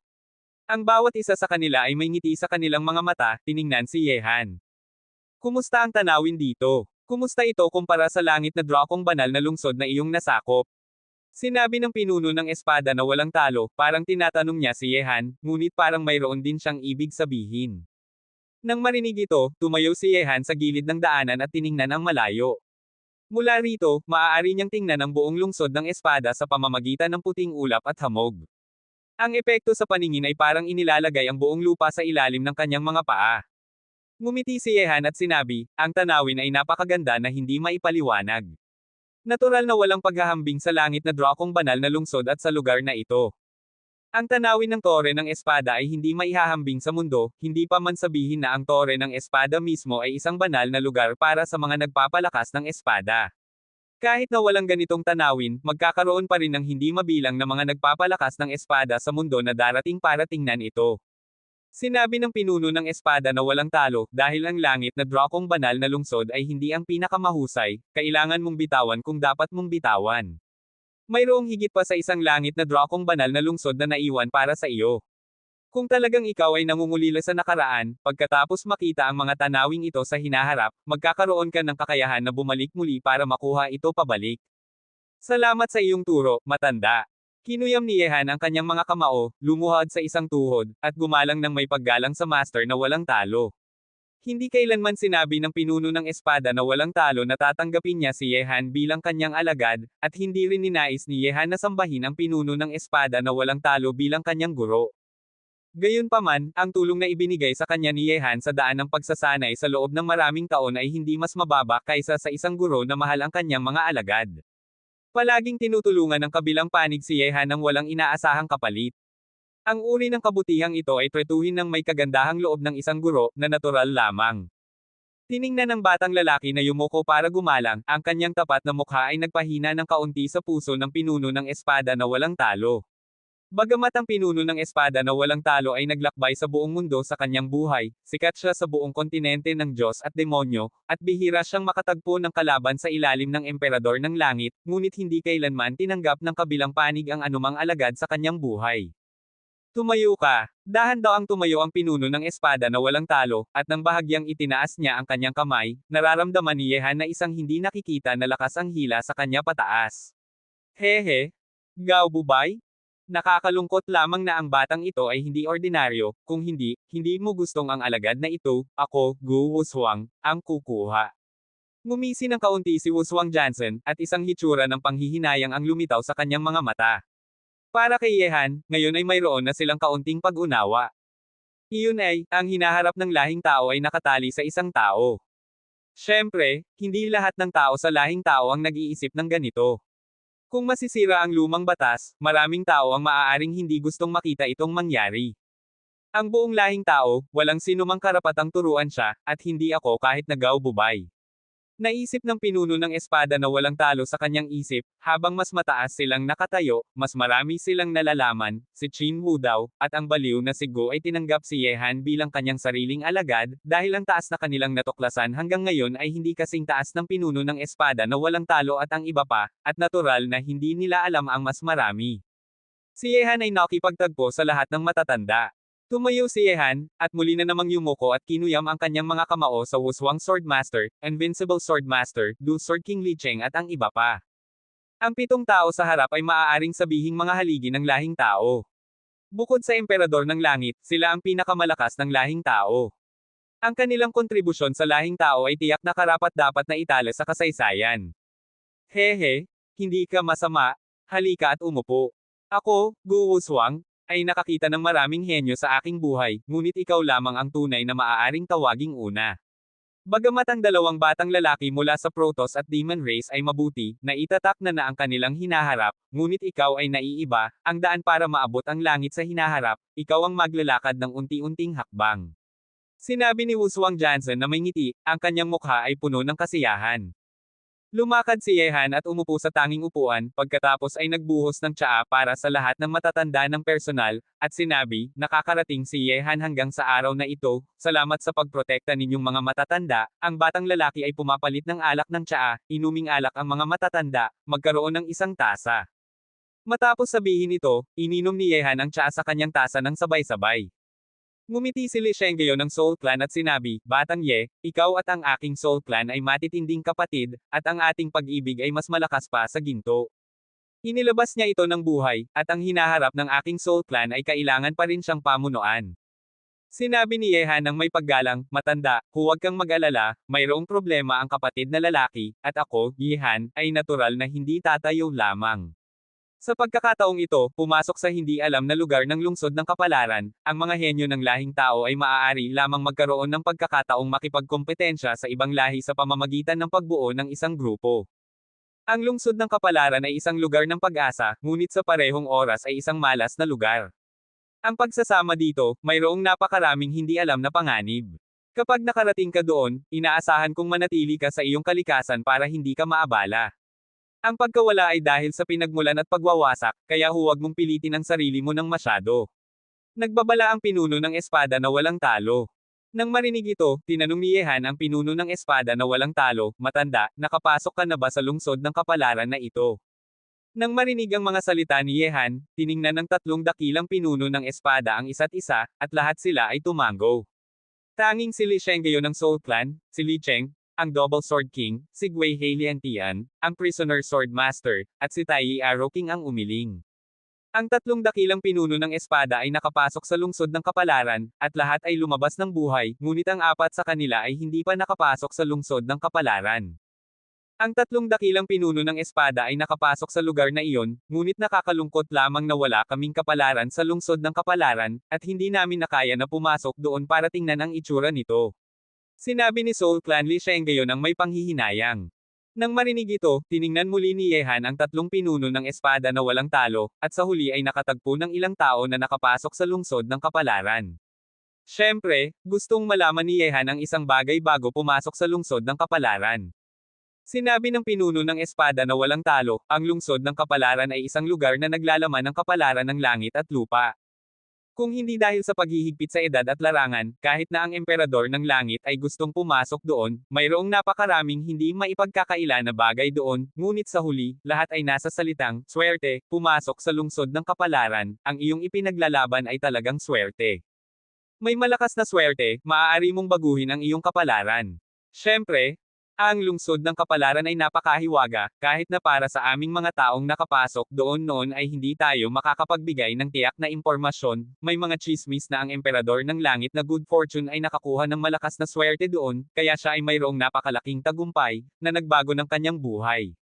Ang bawat isa sa kanila ay may ngiti sa kanilang mga mata, tiningnan si Yehan. Kumusta ang tanawin dito? Kumusta ito kumpara sa langit na drakong banal na lungsod na iyong nasakop? Sinabi ng pinuno ng espada na walang talo, parang tinatanong niya si Yehan, ngunit parang mayroon din siyang ibig sabihin. Nang marinig ito, tumayo si Yehan sa gilid ng daanan at tiningnan ang malayo. Mula rito, maaari niyang tingnan ang buong lungsod ng espada sa pamamagitan ng puting ulap at hamog. Ang epekto sa paningin ay parang inilalagay ang buong lupa sa ilalim ng kanyang mga paa. Ngumiti si Yehan at sinabi, ang tanawin ay napakaganda na hindi maipaliwanag. Natural na walang paghahambing sa langit na drakong banal na lungsod at sa lugar na ito. Ang tanawin ng tore ng espada ay hindi maihahambing sa mundo, hindi pa man sabihin na ang tore ng espada mismo ay isang banal na lugar para sa mga nagpapalakas ng espada. Kahit na walang ganitong tanawin, magkakaroon pa rin ng hindi mabilang na mga nagpapalakas ng espada sa mundo na darating para tingnan ito. Sinabi ng pinuno ng espada na walang talo, dahil ang langit na drakong banal na lungsod ay hindi ang pinakamahusay, kailangan mong bitawan kung dapat mong bitawan. Mayroong higit pa sa isang langit na drakong banal na lungsod na naiwan para sa iyo. Kung talagang ikaw ay nangungulila sa nakaraan, pagkatapos makita ang mga tanawing ito sa hinaharap, magkakaroon ka ng kakayahan na bumalik muli para makuha ito pabalik. Salamat sa iyong turo, matanda. Kinuyam ni Yehan ang kanyang mga kamao, lumuhad sa isang tuhod, at gumalang ng may paggalang sa master na walang talo. Hindi kailanman sinabi ng pinuno ng espada na walang talo na tatanggapin niya si Yehan bilang kanyang alagad, at hindi rin ninais ni Yehan na sambahin ang pinuno ng espada na walang talo bilang kanyang guro. Gayunpaman, ang tulong na ibinigay sa kanya ni Yehan sa daan ng pagsasanay sa loob ng maraming taon ay hindi mas mababa kaysa sa isang guro na mahal ang kanyang mga alagad. Palaging tinutulungan ng kabilang panig si Yehan ng walang inaasahang kapalit. Ang uri ng kabutihang ito ay tretuhin ng may kagandahang loob ng isang guro, na natural lamang. Tiningnan ng batang lalaki na yumuko para gumalang, ang kanyang tapat na mukha ay nagpahina ng kaunti sa puso ng pinuno ng espada na walang talo. Bagamat ang pinuno ng espada na walang talo ay naglakbay sa buong mundo sa kanyang buhay, sikat siya sa buong kontinente ng Diyos at demonyo, at bihira siyang makatagpo ng kalaban sa ilalim ng emperador ng langit, ngunit hindi kailanman tinanggap ng kabilang panig ang anumang alagad sa kanyang buhay. Tumayo ka. Dahan daw ang tumayo ang pinuno ng espada na walang talo, at nang bahagyang itinaas niya ang kanyang kamay, nararamdaman ni Yehan na isang hindi nakikita na lakas ang hila sa kanya pataas. Hehe. Gao bubay? Nakakalungkot lamang na ang batang ito ay hindi ordinaryo, kung hindi, hindi mo gustong ang alagad na ito, ako, Gu Wushuang, ang kukuha. Ngumisi ng kaunti si Wushuang Jansen, at isang hitsura ng panghihinayang ang lumitaw sa kanyang mga mata. Para kay Yehan, ngayon ay mayroon na silang kaunting pag-unawa. Iyon ay, ang hinaharap ng lahing tao ay nakatali sa isang tao. Siyempre, hindi lahat ng tao sa lahing tao ang nag-iisip ng ganito. Kung masisira ang lumang batas, maraming tao ang maaaring hindi gustong makita itong mangyari. Ang buong lahing tao, walang sinumang karapatang turuan siya, at hindi ako kahit nagaw-bubay. Naisip ng pinuno ng espada na walang talo sa kanyang isip, habang mas mataas silang nakatayo, mas marami silang nalalaman, si Qin Wu daw, at ang baliw na si Go ay tinanggap si Yehan bilang kanyang sariling alagad, dahil ang taas na kanilang natuklasan hanggang ngayon ay hindi kasing taas ng pinuno ng espada na walang talo at ang iba pa, at natural na hindi nila alam ang mas marami. Si Yehan ay nakipagtagpo sa lahat ng matatanda. Tumayo si Yehan, at muli na namang yumuko at kinuyam ang kanyang mga kamao sa Wushuang Swordmaster, Invincible Swordmaster, Du Sword King Li Cheng at ang iba pa. Ang 7 tao sa harap ay maaaring sabihing mga haligi ng lahing tao. Bukod sa Emperador ng Langit, sila ang pinakamalakas ng lahing tao. Ang kanilang kontribusyon sa lahing tao ay tiyak na karapat-dapat na itala sa kasaysayan. Hehe, hindi ka masama, halika at umupo. Ako, Gu Wushuang, ay nakakita ng maraming henyo sa aking buhay, ngunit ikaw lamang ang tunay na maaaring tawaging una. Bagamat ang dalawang batang lalaki mula sa Protoss at Demon Race ay mabuti, na itatak na ang kanilang hinaharap, ngunit ikaw ay naiiba, ang daan para maabot ang langit sa hinaharap, ikaw ang maglalakad ng unti-unting hakbang. Sinabi ni Wushuang Jansen na may ngiti, ang kanyang mukha ay puno ng kasiyahan. Lumakad si Yehan at umupo sa tanging upuan, pagkatapos ay nagbuhos ng tsaa para sa lahat ng matatanda ng personal, at sinabi, nakakarating si Yehan hanggang sa araw na ito, salamat sa pagprotekta ninyong mga matatanda, ang batang lalaki ay pumapalit ng alak ng tsaa, inuming alak ang mga matatanda, magkaroon ng isang tasa. Matapos sabihin ito, ininom ni Yehan ang tsaa sa kanyang tasa ng sabay-sabay. Ngumiti si Li Shengyo ng Soul Clan at sinabi, Batang Ye, ikaw at ang aking Soul Clan ay matitinding kapatid, at ang ating pag-ibig ay mas malakas pa sa ginto. Inilabas niya ito ng buhay, at ang hinaharap ng aking Soul Clan ay kailangan pa rin siyang pamunuan. Sinabi ni Yehan ng may paggalang, matanda, huwag kang mag-alala, mayroong problema ang kapatid na lalaki, at ako, Yehan, ay natural na hindi tatayo lamang. Sa pagkakataong ito, pumasok sa hindi alam na lugar ng lungsod ng kapalaran, ang mga henyo ng lahing tao ay maaari lamang magkaroon ng pagkakataong makipagkompetensya sa ibang lahi sa pamamagitan ng pagbuo ng isang grupo. Ang lungsod ng kapalaran ay isang lugar ng pag-asa, ngunit sa parehong oras ay isang malas na lugar. Ang pagsasama dito, mayroong napakaraming hindi alam na panganib. Kapag nakarating ka doon, inaasahan kong manatili ka sa iyong kalikasan para hindi ka maabala. Ang pagkawala ay dahil sa pinagmulan at pagwawasak, kaya huwag mong pilitin ang sarili mo ng masyado. Nagbabala ang pinuno ng espada na walang talo. Nang marinig ito, tinanong ni Yehan ang pinuno ng espada na walang talo, matanda, nakapasok ka na ba sa lungsod ng kapalaran na ito? Nang marinig ang mga salita ni Yehan, tiningnan ng 3 dakilang pinuno ng espada ang isa't isa, at lahat sila ay tumango. Tanging si Li Shengyo ng Soul Clan, si Li Cheng, ang Double Sword King, si Gui Heiliantian, ang Prisoner Sword Master, at si Tai Arrow King ang umiling. Ang 3 dakilang pinuno ng espada ay nakapasok sa lungsod ng kapalaran, at lahat ay lumabas ng buhay, ngunit ang 4 sa kanila ay hindi pa nakapasok sa lungsod ng kapalaran. Ang 3 dakilang pinuno ng espada ay nakapasok sa lugar na iyon, ngunit nakakalungkot lamang na wala kaming kapalaran sa lungsod ng kapalaran, at hindi namin nakaya na pumasok doon para tingnan ang itsura nito. Sinabi ni Soul Clan Li Shengyo ng may panghihinayang. Nang marinig ito, tiningnan muli ni Yehan ang 3 pinuno ng espada na walang talo, at sa huli ay nakatagpo ng ilang tao na nakapasok sa lungsod ng kapalaran. Siyempre, gustong malaman ni Yehan ang isang bagay bago pumasok sa lungsod ng kapalaran. Sinabi ng pinuno ng espada na walang talo, ang lungsod ng kapalaran ay isang lugar na naglalaman ng kapalaran ng langit at lupa. Kung hindi dahil sa paghihigpit sa edad at larangan, kahit na ang emperador ng langit ay gustong pumasok doon, mayroong napakaraming hindi maipagkakaila na bagay doon, ngunit sa huli, lahat ay nasa salitang, swerte, pumasok sa lungsod ng kapalaran, ang iyong ipinaglalaban ay talagang swerte. May malakas na swerte, maaari mong baguhin ang iyong kapalaran. Siyempre, ang lungsod ng kapalaran ay napakahiwaga, kahit na para sa aming mga taong nakapasok doon noon ay hindi tayo makakapagbigay ng tiyak na impormasyon, may mga chismis na ang emperador ng langit na good fortune ay nakakuha ng malakas na swerte doon, kaya siya ay mayroong napakalaking tagumpay, na nagbago ng kanyang buhay.